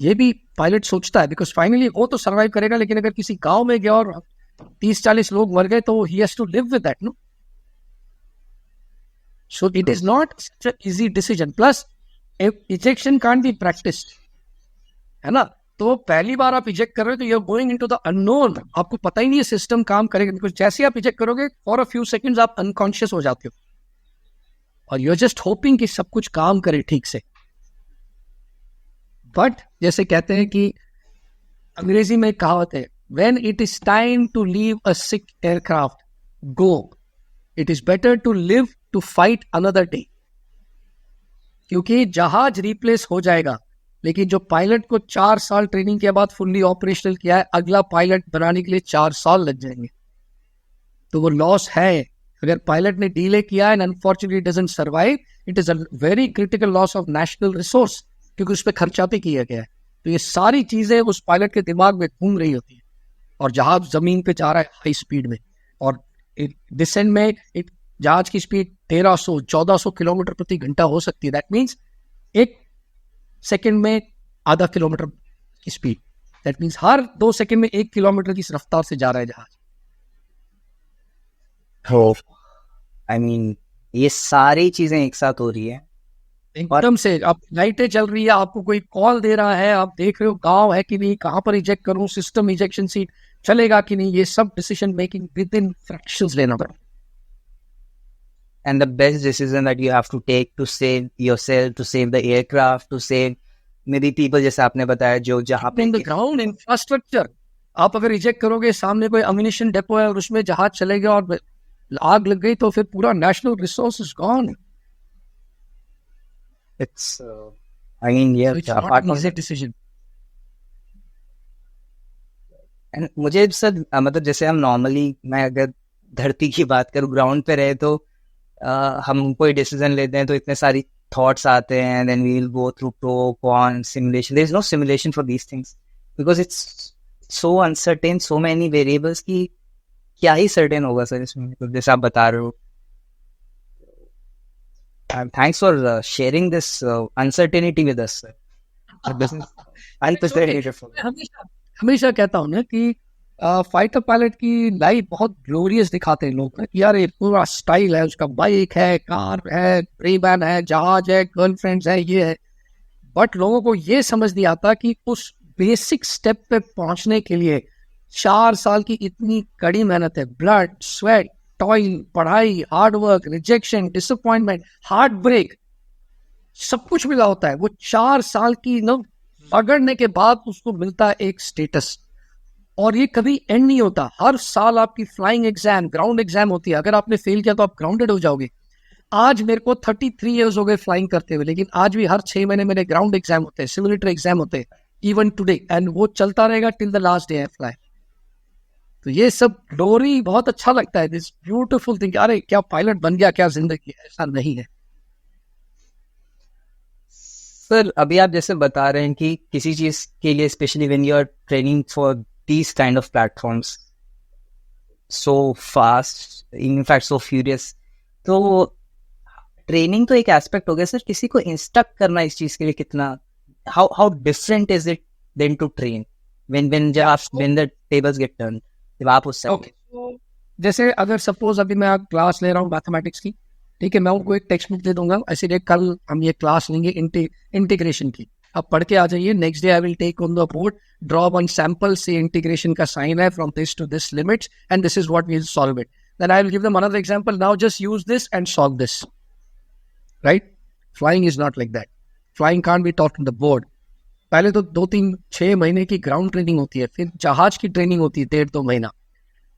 ये भी पायलट सोचता है। बिकॉज फाइनली वो तो सर्वाइव करेगा, लेकिन अगर किसी गांव में गया और 30-40 लोग मर गए तो he has to live with that, no. So it is not such a easy decision. Plus ejection can't be practised, है ना। तो पहली बार आप इजेक्ट कर रहे हो तो you are going into the unknown, आपको पता ही नहीं है सिस्टम काम करेगा। बिकॉज जैसे आप इजेक्ट करोगे फॉर अ फ्यू सेकंड्स आप अनकॉन्शियस हो जाते हो और यू आर जस्ट होपिंग कि सब कुछ काम करे ठीक से। बट जैसे कहते हैं कि अंग्रेजी में कहावत है, when it is time to leave a sick aircraft go, it is better to live to fight another day. क्योंकि जहाज रिप्लेस हो जाएगा, लेकिन जो पायलट को 4 साल ट्रेनिंग के बाद फुल्ली ऑपरेशनल किया है, अगला पायलट बनाने के लिए 4 साल लग जाएंगे। तो वो लॉस है। अगर पायलट ने डिले किया and unfortunately doesn't survive, it is a very critical loss of national resource, क्योंकि उस पर खर्चा भी किया गया है। तो ये सारी चीजें उस पायलट के दिमाग में घूम रही होती है, और जहाज जमीन पे जा रहा है हाई स्पीड में, और डिसेंट में जहाज की स्पीड 1300-1400 किलोमीटर प्रति घंटा हो सकती है। दैट मीन्स एक सेकंड में आधा किलोमीटर की speed, that means her 2 second में 1 किलोमीटर की रफ्तार से जा रहा है जहाज। आई मीन ये सारी चीजें एक साथ हो रही है एकदम से। आप लाइटें चल रही है, आपको कोई कॉल दे रहा है, आप देख रहे हो गांव है कि नहीं, कहां पर इजेक्ट करूं, सिस्टम इजेक्शन सीट चलेगा कि नहीं, ये सब decision making with in fractions लेना पड़ता है। and the best decision that you have to take to save yourself, to save the aircraft, to save maybe people, जैसे आपने बताया, जो जहाँ पे ग्राउंड इंफ्रास्ट्रक्चर। आप अगर इजेक्ट करोगे, सामने कोई अम्यूनिशन डेपो है और उसमें जहाज चलेगा और आग लग गई, तो फिर पूरा national resource is gone. it's I mean yeah, So it's not an easy decision. and मुझे सर मतलब जैसे हम नॉर्मली, मैं अगर धरती की बात करूँ, ग्राउंड पे रहे तो हम कोई डिसीजन लेते हैं तो इतने सारी थॉट्स आते हैं, then we will go through pro con simulation. There is no simulation for these things because it's so uncertain, so many variables की क्या ही सर्टेन होगा सर इसमें, तो जैसे आप बता रहे हो। Thanks for sharing this uncertainty with us sir. हमेशा कहता हूँ ना कि फाइटर पायलट की लाइफ बहुत ग्लोरियस दिखाते हैं लोग कि यार ये पूरा स्टाइल है उसका, बाइक है, कार है, रेबैन है, जहाज है, गर्लफ्रेंड्स है, ये है। बट लोगों को ये समझ नहीं आता कि उस बेसिक स्टेप पे पहुंचने के लिए 4 साल की इतनी कड़ी मेहनत है, ब्लड स्वेट टॉयल, पढ़ाई, hard work, rejection, disappointment, heartbreak, सब कुछ मिला होता है। वो 4 साल की पकड़ने के बाद उसको मिलता है एक स्टेटस, और ये कभी एंड नहीं होता। हर साल आपकी फ्लाइंग एग्जाम, ग्राउंड एग्जाम होती है। अगर आपने फेल किया तो आप ग्राउंडेड हो जाओगे। आज मेरे को 33 इयर्स हो गए फ्लाइंग करते हुए, लेकिन आज भी हर 6 महीने मेरे ग्राउंड एग्जाम होते हैं, सिमुलेटर एग्जाम होते हैं, इवन टुडे, एंड वो चलता रहेगा till the last day I fly. तो ये सब ग्लोरी बहुत अच्छा लगता है, दिस ब्यूटीफुल थिंग। अरे क्या पायलट बन गया, क्या जिंदगी है, ऐसा नहीं है सर। अभी आप जैसे बता रहे हैं कि किसी चीज के लिए, specially when you are training for these kind of platforms so fast, in fact so furious, तो ट्रेनिंग तो एक एस्पेक्ट हो गया सर, किसी को इंस्ट्रक्ट करना इस चीज के लिए कितना, how different is it than to train when the tables get turned, जब आप उस okay. So, जैसे अगर सपोज अभी मैं क्लास ले रहा हूँ मैथमेटिक्स की, ठीक है, मैं उनको एक टेक्स्ट बुक दे दूंगा, ऐसे लिए कल हम ये क्लास लेंगे इंटीग्रेशन की, अब पढ़ के आ जाइए, next day I will take on the board, draw one sample, say integration का साइन है from this to this limits and this is what we will solve it, then I will give them another example, now just use this and solve this, right? Flying is not like that, flying can't be taught on the board. पहले तो 2-3-6 महीने की ग्राउंड ट्रेनिंग होती है, फिर जहाज की ट्रेनिंग होती है 1.5-2 महीना,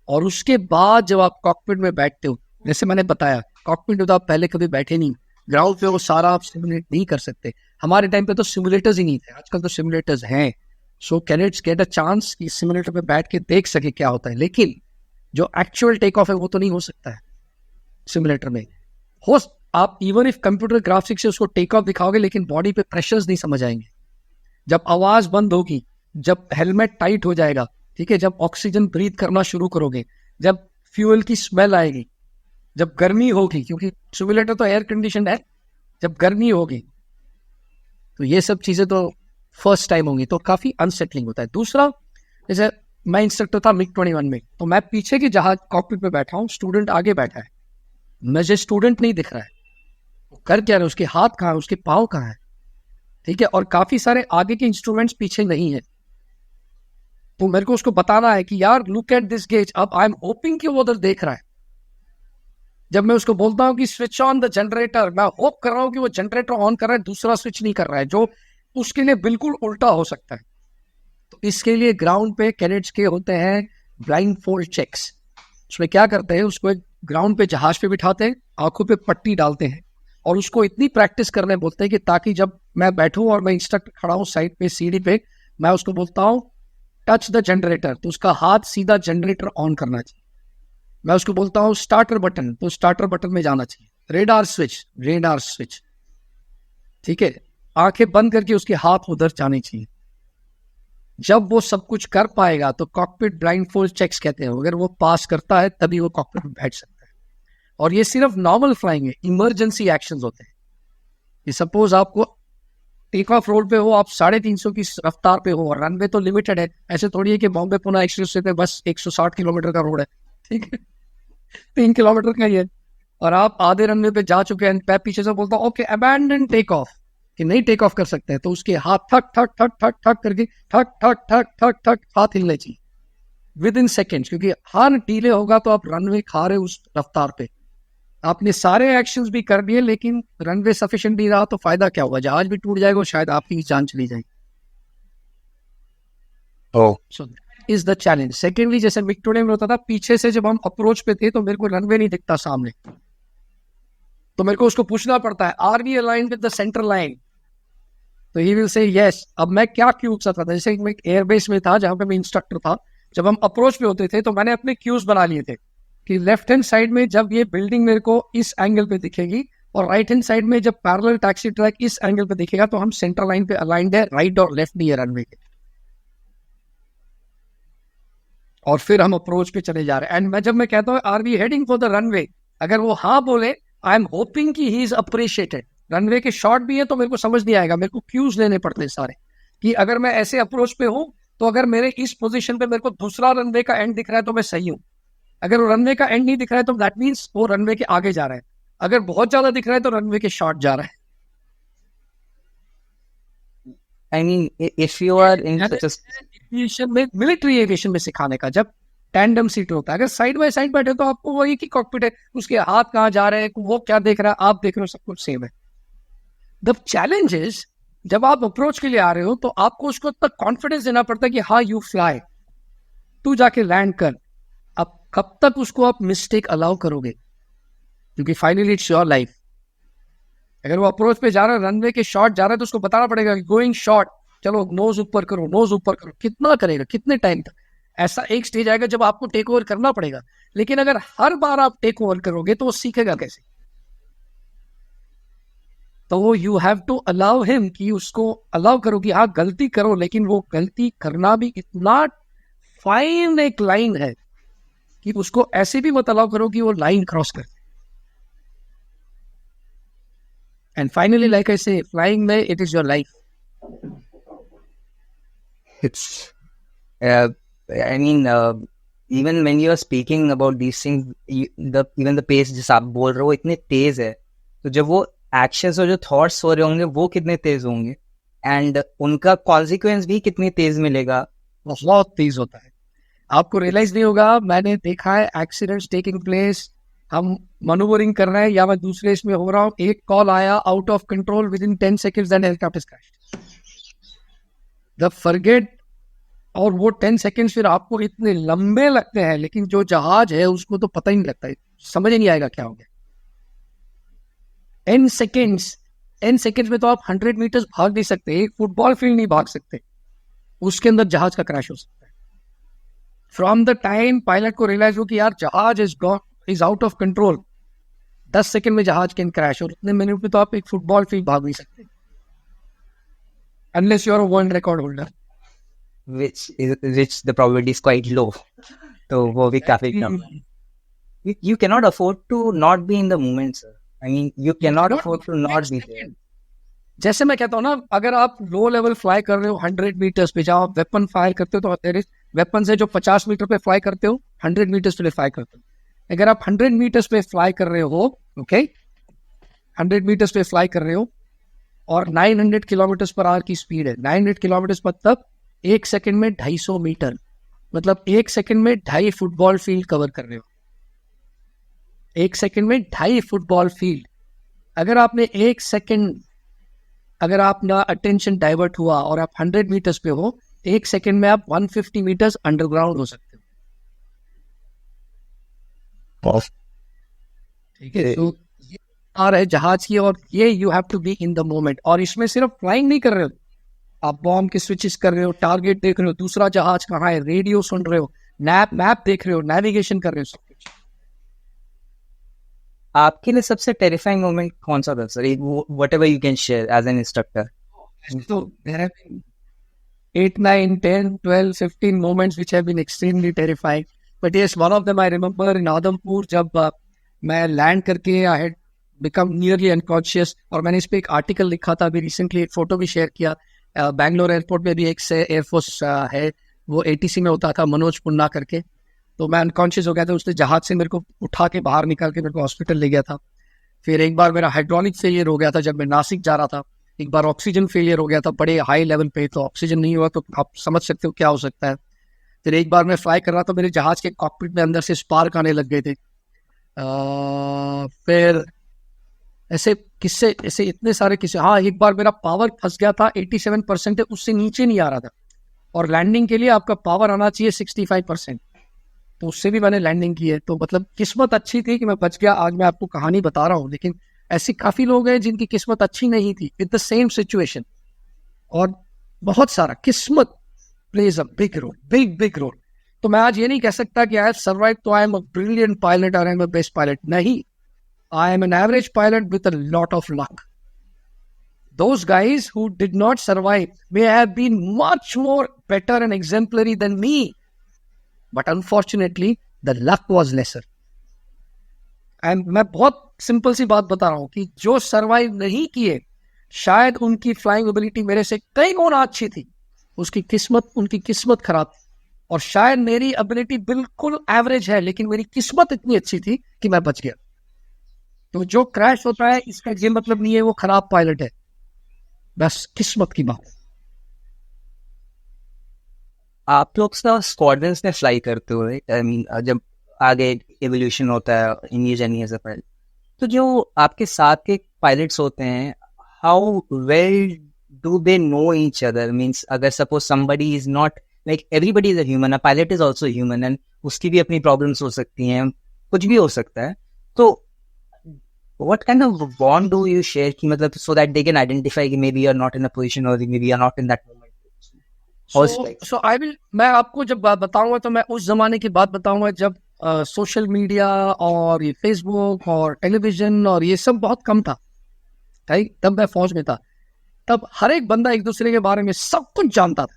और उसके बाद जब आप कॉकपिट में बैठते हो, जैसे मैंने बताया कॉकपिट में तो आप पहले कभी बैठे नहीं, ग्राउंड पे वो सारा आप सिमुलेट नहीं कर सकते। हमारे टाइम पे तो सिमुलेटर्स ही नहीं थे, आजकल तो सिमुलेटर्स हैं, सो कैडेट्स गेट अ चांस कि सिमुलेटर पे बैठ के देख सके क्या होता है, लेकिन जो एक्चुअल टेक ऑफ है वो तो नहीं हो सकता है सिमुलेटर में। हो आप इवन इफ कंप्यूटर ग्राफिक्स से उसको टेक ऑफ दिखाओगे, लेकिन बॉडी पे प्रेशर्स नहीं समझ आएंगे, जब आवाज बंद होगी, जब हेलमेट टाइट हो जाएगा, ठीक है, जब ऑक्सीजन ब्रीथ करना शुरू करोगे, जब फ्यूल की स्मेल आएगी, जब गर्मी होगी, क्योंकि सिमुलेटर तो एयर कंडीशन है, जब गर्मी होगी, तो ये सब चीजें तो फर्स्ट टाइम होंगी, तो काफी अनसेटलिंग होता है। दूसरा, जैसे मैं इंस्ट्रक्टर था MiG-21 में, तो मैं पीछे की जहाज कॉकपिट में बैठा हूँ, स्टूडेंट आगे बैठा है, मुझे स्टूडेंट नहीं दिख रहा है वो कर क्या रहा है, उसके हाथ कहाँ है, उसके पाँव कहाँ है, ठीक है, और काफी सारे आगे के इंस्ट्रूमेंट्स पीछे नहीं है, तो मेरे को उसको बताना है कि यार लुक एट दिस गेज, अब आई एम होपिंग कि वो उधर देख रहा है। जब मैं उसको बोलता हूँ कि स्विच ऑन द जनरेटर, मैं होप कर रहा हूँ कि वो जनरेटर ऑन कर रहा है, दूसरा स्विच नहीं कर रहा है, जो उसके लिए बिल्कुल उल्टा हो सकता है। तो इसके लिए ग्राउंड पे कैडेट्स के होते हैं ब्लाइंड फोल्ड चेक्स। उसमें क्या करते हैं, उसको एक ग्राउंड पे जहाज पे बिठाते हैं, आंखों पे पट्टी डालते हैं, और उसको इतनी प्रैक्टिस करने बोलते हैं कि ताकि जब मैं बैठूं और मैं इंस्ट्रक्टर खड़ा हूं साइड पे सीढ़ी पे, मैं उसको बोलता हूं टच द जनरेटर, तो उसका हाथ सीधा जनरेटर ऑन करना चाहिए। मैं उसको बोलता हूँ स्टार्टर बटन, तो स्टार्टर बटन में जाना चाहिए। रेडार स्विच, ठीक है, आंखें बंद करके उसके हाथ उधर जाने चाहिए। जब वो सब कुछ कर पाएगा तो कॉकपिट ब्लाइंड फोल्ड चेक्स कहते हैं, अगर वो पास करता है तभी वो कॉकपिट में बैठ सकता है। और ये सिर्फ नॉर्मल फ्लाइंग है, इमरजेंसी एक्शंस होते हैं। ये सपोज आपको टेक ऑफ रोड पे हो, आप 350 की रफ्तार पे हो, और रनवे तो लिमिटेड है, ऐसे थोड़ी है कि बॉम्बे पुणे एक्सप्रेस पे बस 160 किलोमीटर का रोड है, ठीक है, 3 किलोमीटर का ही है, और आप आधे रनवे पे जा चुके हैं, मैं पीछे से बोलता हूँ ओके अबैंडन टेक ऑफ, कि नहीं टेक ऑफ कर सकते हैं, तो उसके हाथ ठक ठक ठक ठक ठक करके ठक ठक ठक ठक ठक हाथ हिलने चाहिए विद इन सेकेंड्स, क्योंकि हाथ डीले होगा तो आप रनवे खा रहे हो उस रफ्तार पे। आपने सारे एक्शंस भी कर दिए लेकिन रनवे सफिशिएंट नहीं रहा तो फायदा क्या होगा, जहाज भी टूट जाएगा, शायद आपकी जान चली जाएगी। So is the challenge. Secondly, जैसे MiG-21 में होता था, पीछे से जब हम अप्रोच पे थे तो मेरे को रनवे नहीं दिखता सामने, तो मेरे को उसको पूछना पड़ता है are we aligned with the centre line, तो ही विल से यस। अब मैं क्या क्यूज था, जैसे मैं एयरबेस में था जहां पे मैं इंस्ट्रक्टर था, जब हम अप्रोच पे होते थे तो मैंने अपने क्यूज बना लिए थे कि लेफ्ट हैंड साइड में जब ये बिल्डिंग मेरे को इस एंगल पे दिखेगी, और राइट हैंड साइड में जब पैरेलल टैक्सी ट्रैक इस एंगल पे दिखेगा, तो हम सेंटर लाइन पे अलाइंड है, राइट और लेफ्ट नहीं है रनवे के, और फिर हम अप्रोच पे चले जा रहे हैं। एंड जब मैं कहता हूँ are we heading for the runway, अगर वो हाँ बोले, आई एम होपिंग कि ही इज अप्रिशिएटेड। रनवे के शॉट भी है तो मेरे को समझ नहीं आएगा, मेरे को क्यूज लेने पड़ते हैं सारे, कि अगर मैं ऐसे अप्रोच पे हूं तो अगर मेरे इस पोजीशन पे मेरे को दूसरा रनवे का एंड दिख रहा है तो मैं सही हूं, अगर वो रनवे का एंड नहीं दिख रहा है तो दैट मीन्स वो रनवे के आगे जा रहा है, अगर बहुत ज्यादा दिख रहा है तो रनवे के शॉर्ट जा रहा है। I mean, if you are in such a aviation में, मिलिट्री एविएशन में सिखाने का, जब टैंडम सीट होता है, अगर साइड बाय साइड बैठे तो आपको वही की कॉकपिट है, उसके हाथ कहाँ जा रहे हैं, वो क्या देख रहा है, आप देख रहे हो, सब कुछ सेम है। द चैलेंज इज, जब आप अप्रोच के लिए आ रहे हो तो आपको उसको इतना कॉन्फिडेंस देना पड़ता है कि हाँ यू फ्लाई, तू जाके लैंड कर। अब कब तक उसको आप मिस्टेक अलाउ करोगे, क्योंकि फाइनली इट्स योर लाइफ। अगर वो अप्रोच पे जा रहा है, रनवे के शॉट जा रहा है, तो उसको बताना पड़ेगा कि गोइंग शॉट, चलो नोज ऊपर करो, नोज ऊपर करो। कितना करेगा, कितने टाइम तक? ऐसा एक स्टेज आएगा जब आपको टेक ओवर करना पड़ेगा, लेकिन अगर हर बार आप टेक ओवर करोगे तो वो सीखेगा कैसे? तो वो you have to allow him, कि उसको अलाउ करो कि हाँ गलती करो, लेकिन वो गलती करना भी इतना फाइन एक लाइन है कि उसको ऐसे भी मत अलाउ करो कि वो लाइन क्रॉस कर। एंड फाइनली, लाइक आई से, फ्लाइंग में it is your life. it's I mean even when you are speaking about these things, even the pace जिस आप बोल रहे हो इतने तेज है, तो जब वो actions और जो thoughts हो रहे होंगे वो कितने तेज होंगे, and उनका consequence भी कितनी तेज मिलेगा. बहुत तेज होता है, आपको रियलाइज नहीं होगा. मैंने देखा है एक्सीडेंट्स टेकिंग प्लेस, हम मनूवरिंग कर रहे हैं या मैं दूसरे इसमें हो रहा हूँ, एक कॉल आया out of control with in 10 seconds and helicopter crash. The forget, और वो 10 seconds फिर आपको इतने लंबे लगते हैं, लेकिन जो जहाज है उसको तो पता ही नहीं लगता है, समझ ही नहीं आएगा क्या हो गया. 10 seconds में तो आप 100 meters भाग नहीं सकते, एक फुटबॉल फील्ड नहीं भाग सकते, उसके अंदर जहाज का क्रैश हो सकता है. फ्रॉम द टाइम पायलट को रियलाइज हो कि यार जहाज is out of control, 10 second में जहाज कैन क्रैश, और उतने मिनट में तो आप एक फुटबॉल फील्ड भाग नहीं सकते unless you are a world record holder, which the probability is quite low. तो वो भी काफी कम. You cannot afford to not be in the moment, sir. I mean, you cannot afford to not be there. जैसे मैं कहता हूँ ना, अगर आप लो लेवल फ्लाई कर रहे हो 100 meters पे, जहाँ आप वेपन फायर करते हो, तो देयर इज वेपन है जो 50 मीटर पे फ्लाई करते हो, 100 meters पे फ्लाई करते हो. अगर आप 100 meters पे फ्लाई कर रहे हो, ओके, 100 meters पे फ्लाई कर रहे हो और 900 किलोमीटर पर आवर की स्पीड है, 900 किलोमीटर मतलब 1 सेकंड में 250 मीटर, मतलब 1 सेकंड में 2.5 फुटबॉल फील्ड कवर कर रहे हो. 1 सेकंड में 2.5 फुटबॉल फील्ड. अगर आपने 1 सेकंड, अगर आपका अटेंशन डाइवर्ट हुआ और आप 100 meters पे हो, 1 सेकंड में आप 150 meters अंडरग्राउंड हो सकते हो. ठीक है, तो ये आ रहा है जहाज की, और ये you have to be in the moment. और इसमें सिर्फ फ्लाइंग नहीं कर रहे हो, आप बॉम्ब के स्विचेस कर रहे हो, टारगेट देख रहे हो, दूसरा जहाज कहाँ है, रेडियो सुन रहे हो, मैप देख रहे हो, नेविगेशन कर रहे हो, सब कुछ. आपके लिए सबसे टेरिफाइंग मोमेंट कौन सा था, sir? Whatever you can share as an instructor. So there have been 8, 9, 10, 12, 15 moments which have been extremely terrifying. But yes, one of them I remember in Adhampur, जब मैं लैंड करके I had become nearly unconscious, और मैंने इस पे एक आर्टिकल लिखा था, अभी रिसेंटली एक फोटो भी शेयर किया. बैंगलोर एयरपोर्ट में भी एक से एयरफोर्स है, वो ATC में होता था, मनोज पुन्ना करके. तो मैं अनकॉन्शियस हो गया था, उसने जहाज से मेरे को उठा के बाहर निकाल के मेरे को हॉस्पिटल ले गया था. फिर एक बार मेरा हाइड्रोलिक फेलियर हो गया था जब मैं नासिक जा रहा था. एक बार ऑक्सीजन फेलियर हो गया था बड़े हाई लेवल पे, तो ऑक्सीजन नहीं हुआ तो आप समझ सकते हो क्या हो सकता है. फिर एक बार मैं फ्लाई कर रहा था, मेरे जहाज के कॉकपिट में अंदर से स्पार्क आने लग गए थे. फिर ऐसे किस्से, ऐसे इतने सारे किस्से. हाँ, एक बार मेरा पावर फंस गया था, 87% है, उससे नीचे नहीं आ रहा था, और लैंडिंग के लिए आपका पावर आना चाहिए 65%, तो उससे भी मैंने लैंडिंग की है. तो मतलब किस्मत अच्छी थी कि मैं बच गया. आज मैं आपको कहानी बता रहा हूँ, लेकिन ऐसे काफी लोग हैं जिनकी किस्मत अच्छी नहीं थी विद द सेम सिचुएशन, और बहुत सारा किस्मत plays a big role, big role. तो मैं आज ये नहीं कह सकता कि आई हैव सर्वाइव तो I am a brilliant pilot और I am a best pilot. नहीं, I am an average pilot with a lot of luck. Those guys who did not survive may have been much more better and exemplary than me. But unfortunately, the luck was lesser. And मैं बहुत सिंपल सी बात बता रहा हूँ कि जो सर्वाइव नहीं किए, शायद उनकी फ्लाइंग एबिलिटी मेरे से कई गुना अच्छी थी, उनकी किस्मत खराब थी. और शायद मेरी एबिलिटी बिल्कुल एवरेज है, लेकिन मेरी किस्मत इतनी अच्छी थी कि मैं बच गया. तो जो क्रैश होता है, इसका ये मतलब नहीं है वो खराब पायलट है, बस किस्मत की बात. आप लोग स्क्वाड्रंस में फ्लाई करते हो, राइट? आई मीन, जब आगे एवोल्यूशन होता है इन ये जर्नी एज अ पायलट, तो जो आपके साथ के पायलट्स होते हैं, how well do they know each other? Means अगर suppose somebody is not, like everybody is a human, a pilot is also human, and उसकी भी अपनी प्रॉब्लम्स हो सकती हैं, कुछ भी हो सकता है. तो what kind of bond do you share ki matlab so that they can identify ki maybe you're not in a position or maybe you're not in that moment? So I will, मैं आपको जब बताऊंगा तो मैं उस जमाने की बात बताऊंगा जब सोशल मीडिया और ये फेसबुक और टेलीविजन और ये सब बहुत कम था. तब मैं फौज में था, तब हर एक बंदा एक दूसरे के बारे में सब कुछ जानता था.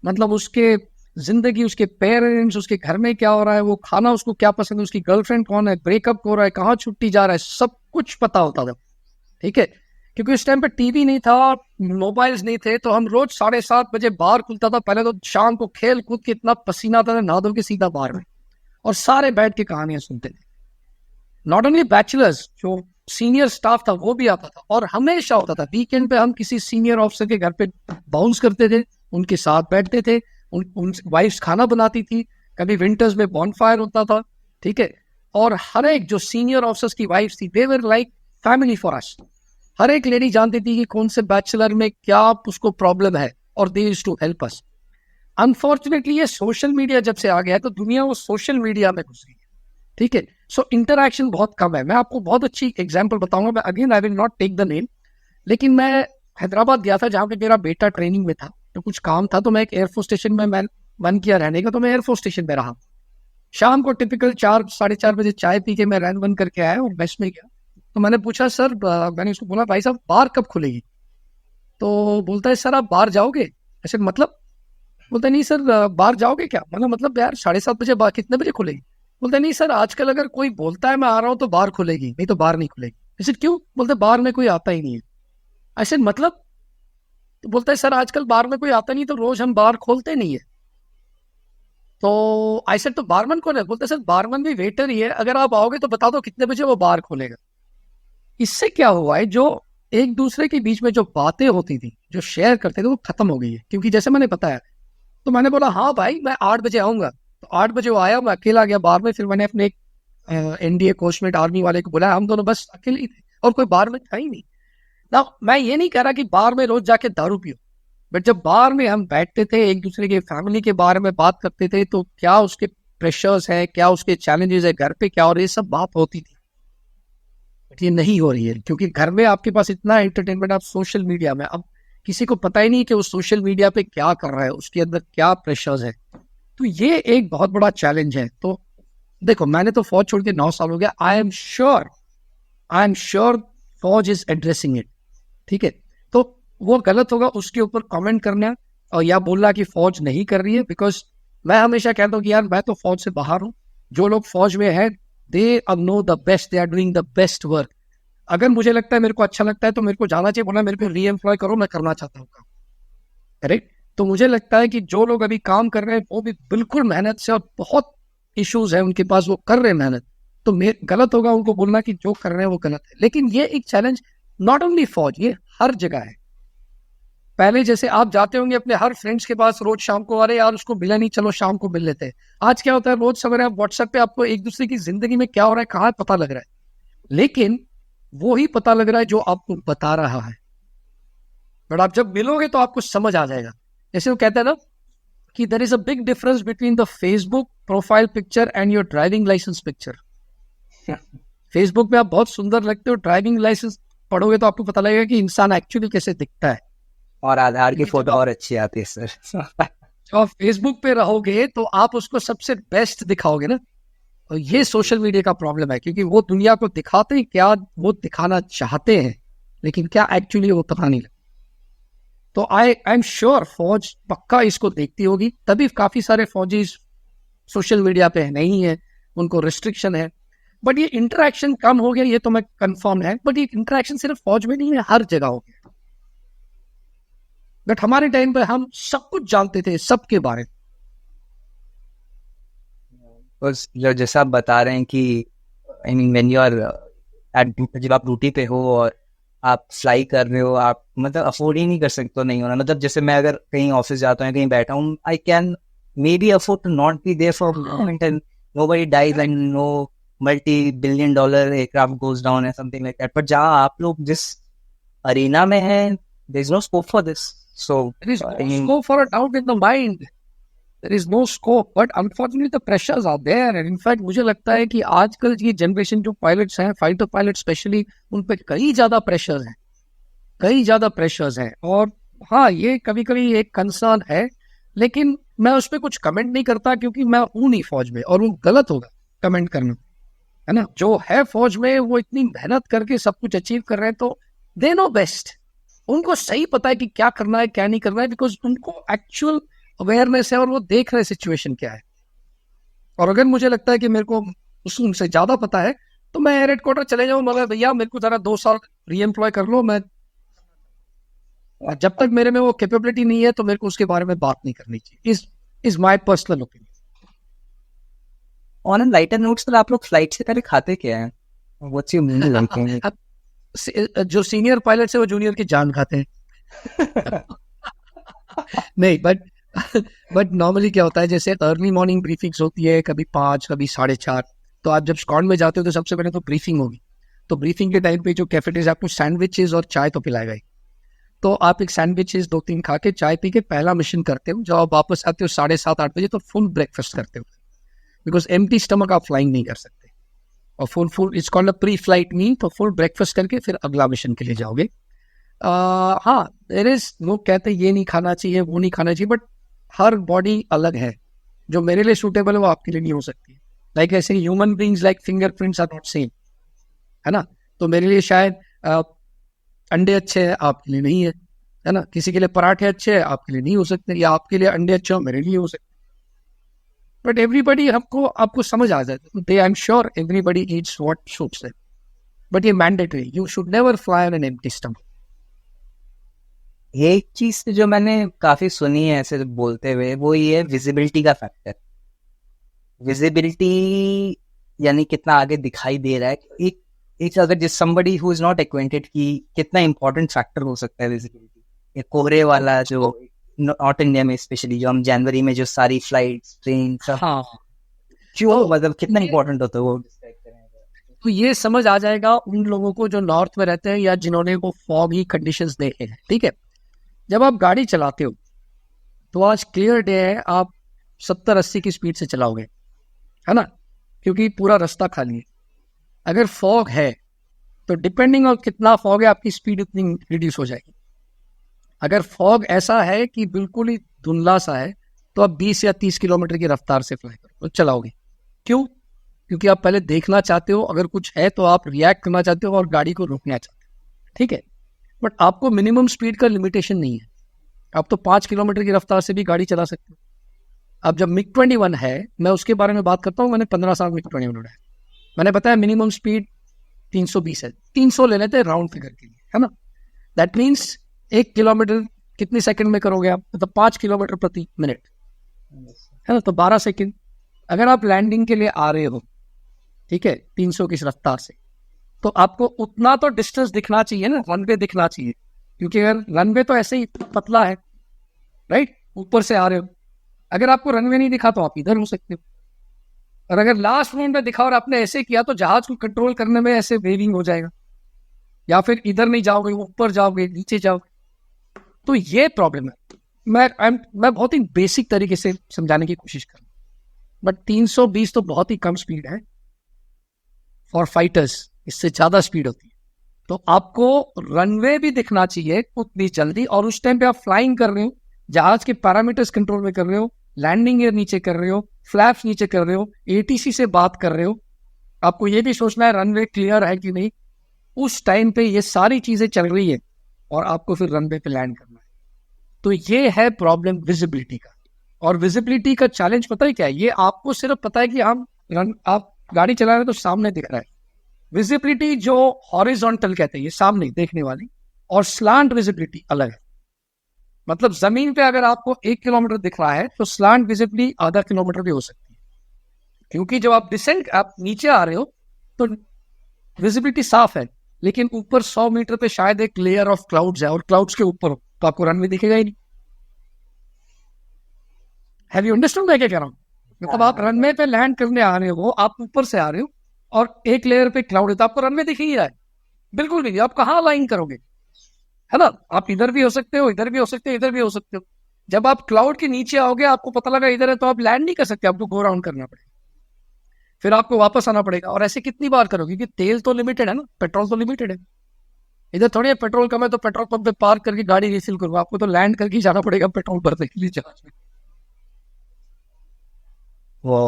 मतलब उसके जिंदगी, उसके पेरेंट्स, उसके घर में क्या हो रहा है, वो खाना उसको क्या पसंद है, उसकी गर्लफ्रेंड कौन है, ब्रेकअप हो रहा है, कहाँ छुट्टी जा रहा है, सब कुछ पता होता था. ठीक है, क्योंकि उस टाइम पे टीवी नहीं था, मोबाइल्स नहीं थे, तो हम रोज 7:30 बजे बाहर खुलता था. पहले तो शाम को खेल कूद के इतना पसीना आता था, नहा धो के सीधा बाहर में. और सारे बैठ के कहानियां सुनते थे। नॉट ओनली बैचलर्स, जो सीनियर स्टाफ था वो भी आता था, और हमेशा होता था वीकेंड पे हम किसी सीनियर ऑफिसर के घर पे बाउंस करते थे, उनके साथ बैठते थे, उन वाइफ्स खाना बनाती थी, कभी विंटर्स में बॉनफायर होता था, ठीक है। और हर एक जो सीनियर ऑफिसर्स की वाइफ्स थी, they were like family for us. हर एक लेडी जानती थी कि कौन से बैचलर में क्या उसको प्रॉब्लम है, और they used to help us. Unfortunately ये सोशल मीडिया जब से आ गया है तो दुनिया वो सोशल मीडिया में घुस गई है, ठीक है। सो इंटरैक्शन बहुत कम है। मैं आपको बहुत अच्छी एग्जांपल बताऊंगा, मैं again I will not take the name, लेकिन मैं हैदराबाद गया था जहाँ पे मेरा बेटा ट्रेनिंग में था, तो कुछ काम था, तो मैं एक एयरफोर्स स्टेशन में, मैं मन किया रहने का, तो मैं एयरफोर्स स्टेशन में रहा। शाम को टिपिकल 4 साढ़े 4 बजे चाय पी के मैं रैन वन करके आया और मेस में गया। तो मैंने पूछा सर, मैंने उसको बोला भाई साहब बार कब खुलेगी? तो बोलता है सर आप बाहर जाओगे? ऐसे मतलब? बोलता नहीं सर बाहर जाओगे क्या? मतलब यार 7:30 बजे बार कितने बजे खुलेगी? बोलता नहीं सर आजकल अगर कोई बोलता है मैं आ रहा हूँ तो बाहर खुलेगी, नहीं तो बाहर नहीं खुलेगी। ऐसे क्यों? बोलते बाहर में कोई आता ही नहीं है। ऐसे मतलब? तो बोलता है सर आजकल बाहर में कोई आता नहीं तो रोज हम बाहर खोलते नहीं है। तो ऐसे तो बारमैन कौन है? बोलते सर बारमैन भी वेटर ही है, अगर आप आओगे तो बता दो कितने बजे वो बाहर खोलेगा। इससे क्या हुआ है, जो एक दूसरे के बीच में जो बातें होती थी, जो शेयर करते थे, वो खत्म हो गई है। क्योंकि जैसे मैंने बताया, तो मैंने बोला हाँ भाई मैं 8 बजे आऊंगा, तो 8 बजे वो आया, मैं अकेला गया बाहर में। फिर मैंने अपने एक एनडीए कोस्टमेट आर्मी वाले को बुलाया, हम दोनों बस अकेले ही थे और कोई बाहर में था ही नहीं ना। मैं ये नहीं कह रहा कि बाहर में रोज जाके दारू पियो, बट जब बाहर में हम बैठते थे, एक दूसरे के फैमिली के बारे में बात करते थे, तो क्या उसके प्रेशर्स है, क्या उसके चैलेंजेस है घर पे क्या, और ये सब बात होती थी। बट ये नहीं हो रही है, क्योंकि घर में आपके पास इतना एंटरटेनमेंट, आप सोशल मीडिया में, अब किसी को पता ही नहीं कि वो सोशल मीडिया पे क्या कर रहा है, उसके अंदर क्या प्रेशर्स है। तो ये एक बहुत बड़ा चैलेंज है। तो देखो मैंने तो फौज छोड़ के 9 साल हो गया, आई एम श्योर फौज इज एड्रेसिंग इट, ठीक है। तो वो गलत होगा उसके ऊपर कमेंट करना और या बोलना कि फौज नहीं कर रही है, बिकॉज मैं हमेशा कहता हूँ कि यार मैं तो फौज से बाहर हूँ। जो लोग फौज में है, they know the best, they are doing the best work. अगर मुझे लगता है, मेरे को अच्छा लगता है, तो मेरे को जाना चाहिए, बोला मेरे को री एम्प्लॉय करो, मैं करना चाहता हूँ काम, करेक्ट। तो मुझे लगता है कि जो लोग अभी काम कर रहे हैं वो भी बिल्कुल मेहनत से, और बहुत इश्यूज है उनके पास, वो कर रहे हैं मेहनत, तो गलत होगा उनको बोलना कि जो कर रहे हैं वो गलत है। लेकिन ये एक चैलेंज नॉट ओनली फौज, ये हर जगह है। पहले जैसे आप जाते होंगे अपने हर फ्रेंड्स के पास रोज शाम को, अरे यार उसको मिला नहीं, चलो शाम को मिल लेते हैं। आज क्या होता है, रोज सवेरे आप व्हाट्सएप पे आपको एक दूसरे की जिंदगी में क्या हो रहा है, कहाँ पता लग रहा है, लेकिन वो ही पता लग रहा है जो आपको बता रहा है। बट आप जब मिलोगे तो आपको समझ आ जाएगा। जैसे वो कहते हैं ना कि there is a big difference between the Facebook profile picture and your driving licence picture. Facebook पे आप बहुत सुंदर लगते हो, ड्राइविंग लाइसेंस पढ़ोगे तो आपको पता लगेगा कि इंसान एक्चुअली कैसे दिखता है। और आधार की फोटो और अच्छी आती है सर। जब आप फेसबुक पे रहोगे तो आप उसको सबसे बेस्ट दिखाओगे ना। और ये सोशल मीडिया का प्रॉब्लम है, क्योंकि वो दुनिया को दिखाते हैं क्या वो दिखाना चाहते हैं, लेकिन क्या एक्चुअली वो पता नहीं लगता। तो आई एम श्योर फौज पक्का इसको देखती होगी, तभी काफी सारे फौजी सोशल मीडिया पे नहीं है, उनको रिस्ट्रिक्शन है। बट ये इंटरेक्शन कम हो गया, ये तो मैं कंफर्म है, बट ये इंटरेक्शन सिर्फ फौज में नहीं है, हर जगह हो गया। बट हमारे टाइम पे हम सब कुछ जानते थे, सबके बारे में। जो जैसा आप बता रहे हैं कि I mean when you are जब आप ड्यूटी पे हो और आप फ्लाई कर रहे हो, आप मतलब अफोर्ड ही नहीं कर सकते तो नहीं होना। मतलब जैसे मैं अगर कहीं ऑफिस जाता हूँ, कहीं बैठा हूँ, I can maybe afford to not be there for moment and nobody dies and no multi-billion-dollar aircraft goes down and something like that. but जहाँ आप लोग जिस अरीना में हैं, there is no scope for this. So There is no scope for a doubt in the mind. There is no scope, but unfortunately the pressures are there. And in fact मुझे लगता है कि आजकल की जनरेशन जो पायलट्स हैं, फाइटर पायलट स्पेशली, उन पे कई ज्यादा प्रेशर्स हैं, कई ज्यादा प्रेशर्स हैं। और हाँ, ये कभी कभी एक कंसर्न है, लेकिन मैं उस पर कुछ कमेंट नहीं करता, क्योंकि मैं हूं नहीं फौज में, और वो गलत होगा कमेंट करना, है ना। जो है फौज में वो इतनी मेहनत करके सब कुछ अचीव कर रहे हैं, तो दे नो बेस्ट, उनको सही पता है कि क्या करना है क्या नहीं करना है, बिकॉज उनको एक्चुअल अवेयरनेस है और वो देख रहे सिचुएशन क्या है। और अगर मुझे लगता है कि मेरे को उनसे ज्यादा पता है, तो मैं एयर हेडक्वार्टर चले जाऊँ, मगर भैया मेरे को जरा 2 साल री एम्प्लॉय कर लो, मैं जब तक मेरे में वो कैपेबिलिटी नहीं है तो मेरे को उसके बारे में बात नहीं करनी चाहिए। Is my personal opinion. On an lighter notes, तो आप लोग फ्लाइट से पहले खाते क्या है? What's your meal like? अब जो सीनियर पायलट है वो जूनियर की जान खाते हैं। नहीं, बट नॉर्मली क्या होता है, जैसे अर्ली मॉर्निंग ब्रीफिंग्स होती है, कभी 5 कभी 4:30, तो आप जब स्कॉन में जाते हो तो सबसे पहले तो ब्रीफिंग होगी। तो ब्रीफिंग के टाइम पे जो कैफेटेरिया आपको सैंडविचेस और चाय तो पिलाएगा ही। तो आप एक सैंडविचेस 2-3 खा के चाय पी के पहला मिशन करते हो। जब आप वापस आते हो 7:30-8 बजे, तो फुल ब्रेकफास्ट करते हो, बिकॉज एम्प्टी स्टमक आप फ्लाइंग नहीं कर सकते। और full it's called a pre flight meal. तो फुल ब्रेकफास्ट करके फिर अगला मिशन के लिए जाओगे। हाँ, देयर इज, लोग कहते हैं ये नहीं खाना चाहिए, वो नहीं खाना चाहिए, बट हर बॉडी अलग है। जो मेरे लिए सूटेबल है वो आपके लिए नहीं हो सकती। लाइक ऐसे human beings like fingerprints are not same, है ना। तो मेरे लिए शायद अंडे अच्छे हैं, आपके लिए नहीं है ना। किसी के लिए पराठे अच्छे हैं, आपके लिए नहीं हो सकते, या आपके लिए अंडे अच्छे हो, मेरे लिए हो सकते। बट एवरीबडी, आपको समझ आ जाता है। I am sure everybody eats what suits them, but ये mandatory, you should never fly on an empty stomach. एक चीज जो मैंने काफी सुनी है ऐसे बोलते हुए, वो ये है विजिबिलिटी का फैक्टर। विजिबिलिटी यानी कितना आगे दिखाई दे रहा है। एक अगर जिस somebody who is not acquainted की कितना इंपॉर्टेंट फैक्टर हो सकता है विजिबिलिटी। ये कोहरे वाला जो नॉर्थ इंडिया में स्पेशली, जो हम जनवरी में जो सारी फ्लाइट्स ट्रेन सब, हाँ, क्यों, मतलब कितना इंपॉर्टेंट होता है वो डिस्क्राइब करें? तो ये समझ आ जाएगा उन लोगों को जो नॉर्थ में रहते हैं या जिन्होंने वो फॉगी कंडीशंस देखे हैं। ठीक है, जब आप गाड़ी चलाते हो तो आज क्लियर डे है, आप 70-80 की स्पीड से चलाओगे, है ना, क्योंकि पूरा रास्ता खाली है। अगर फॉग है तो डिपेंडिंग ऑन कितना फॉग है, आपकी स्पीड उतनी रिड्यूस हो जाएगी। अगर फॉग ऐसा है कि बिल्कुल ही धुंधला सा है, तो आप 20 या 30 किलोमीटर की रफ्तार से फ्लाई करो, तो चलाओगे। क्यों? क्योंकि आप पहले देखना चाहते हो, अगर कुछ है तो आप रिएक्ट करना चाहते हो और गाड़ी को रोकना चाहते हो। ठीक है, बट आपको मिनिमम स्पीड का लिमिटेशन नहीं है। आप तो 5 किलोमीटर की रफ्तार से भी गाड़ी चला सकते हो। अब जब मिग 21 है, मैं उसके बारे में बात करता हूँ। मैंने 15 साल मिग 21 उड़ाया। मैंने बताया मिनिमम स्पीड 320 है, 300 ले लेते हैं राउंड फिगर के लिए, है ना। दैट मीन्स 1 किलोमीटर कितने सेकंड में करोगे आप? मतलब 5 किलोमीटर प्रति मिनट, है ना, तो 12 सेकंड। अगर आप लैंडिंग के लिए आ रहे हो, ठीक है, 300 की रफ्तार से, तो आपको उतना तो डिस्टेंस दिखना चाहिए ना, रनवे दिखना चाहिए। क्योंकि अगर रनवे तो ऐसे ही पतला है, राइट, ऊपर से आ रहे हो, अगर आपको रनवे नहीं दिखा तो आप इधर हो सकते हो। और अगर लास्ट मोमेंट में दिखा और आपने ऐसे किया तो जहाज को कंट्रोल करने में ऐसे वेविंग हो जाएगा, या फिर इधर नहीं जाओगे, ऊपर जाओगे, नीचे जाओगे। तो ये प्रॉब्लम है। मैं बहुत ही बेसिक तरीके से समझाने की कोशिश कर रहा हूँ। बट 320 तो बहुत ही कम स्पीड है फॉर फाइटर्स, इससे ज्यादा स्पीड होती है। तो आपको रनवे भी दिखना चाहिए उतनी जल्दी, और उस टाइम पे आप फ्लाइंग कर रहे हो, जहाज के पैरामीटर्स कंट्रोल में कर रहे हो, लैंडिंग गियर नीचे कर रहे हो, फ्लैप्स नीचे कर रहे हो, एटीसी से बात कर रहे हो। आपको ये भी सोचना है रनवे क्लियर है कि नहीं। उस टाइम पे ये सारी चीजें चल रही है और आपको फिर रनवे पे लैंड करना है। तो ये है प्रॉब्लम विजिबिलिटी का। और विजिबिलिटी का चैलेंज पता है क्या है? ये आपको सिर्फ पता है कि आप गाड़ी चला रहे हो तो सामने दिख रहा है। विजिबिलिटी जो हॉरिजॉन्टल कहते हैं, ये सामने देखने वाली, और स्लांट विजिबिलिटी अलग है। मतलब जमीन पे अगर आपको 1 किलोमीटर दिख रहा है तो स्लांट विजिबिलिटी आधा किलोमीटर भी हो सकती है। क्योंकि जब आप डिसेंट, आप नीचे आ रहे हो तो विजिबिलिटी साफ है, लेकिन ऊपर 100 मीटर पे शायद एक लेयर ऑफ क्लाउड्स है, और क्लाउड्स के ऊपर हो तो आपको रनवे दिखेगा ही नहीं। हैव यू अंडरस्टूड मैं क्या कह रहा हूँ? मतलब आप रनवे पे लैंड करने आ रहे हो, आप ऊपर से आ रहे हो और एक लेयर पे क्लाउड है, तो आपको रनवे दिख ही रहा है? बिल्कुल भी नहीं। आप कहाँ लाइन करोगे, है ना। आप इधर भी हो सकते हो, इधर भी हो सकते हो, इधर भी हो सकते हो। जब आप क्लाउड के नीचे आओगे, आपको पता लगा इधर है, तो आप लैंड नहीं कर सकते, आपको गो राउंड करना पड़ेगा, फिर आपको वापस आना पड़ेगा। और ऐसे कितनी बार करोगे? क्योंकि तेल तो लिमिटेड है ना, पेट्रोल तो लिमिटेड है। इधर थोड़ी पेट्रोल कम है तो पेट्रोल पंप पे पार्क करके गाड़ी रिफिल करो, आपको तो लैंड करके ही जाना पड़ेगा पेट्रोल भरने के लिए जहाज में। वो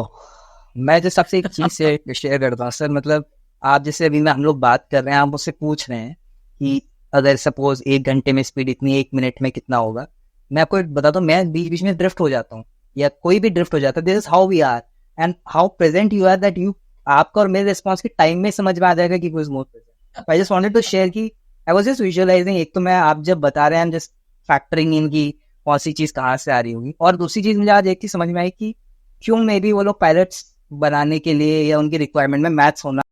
मैं जो सबसे एक चीज से शेयर करता हूँ सर, मतलब आप जैसे अभी हम लोग बात कर रहे हैं, आप मुझसे पूछ रहे हैं कि अगर सपोज 1 घंटे में स्पीड इतनी, 1 मिनट में कितना होगा। मैं आपको बताता हूँ, मैं बीच बीच में ड्रिफ्ट हो जाता हूँ, या कोई भी ड्रिफ्ट हो जाता है। This is how we are and how present you are, that you, आपका और मेरे रिस्पॉन्स के टाइम में समझ में आ जाएगा कि कोई more present. I just wanted to share कि आई वाज जस्ट विजुअलाइजिंग। एक तो मैं, आप जब बता रहे हैं, हम जस्ट फैक्टरिंग इन की कौन सी चीज कहाँ से आ रही होगी, और दूसरी चीज मुझे आज एक चीज समझ में आई कि क्यों मे बी वो लोग पायलट्स बनाने के लिए या उनकी रिक्वायरमेंट में मैथ्स होना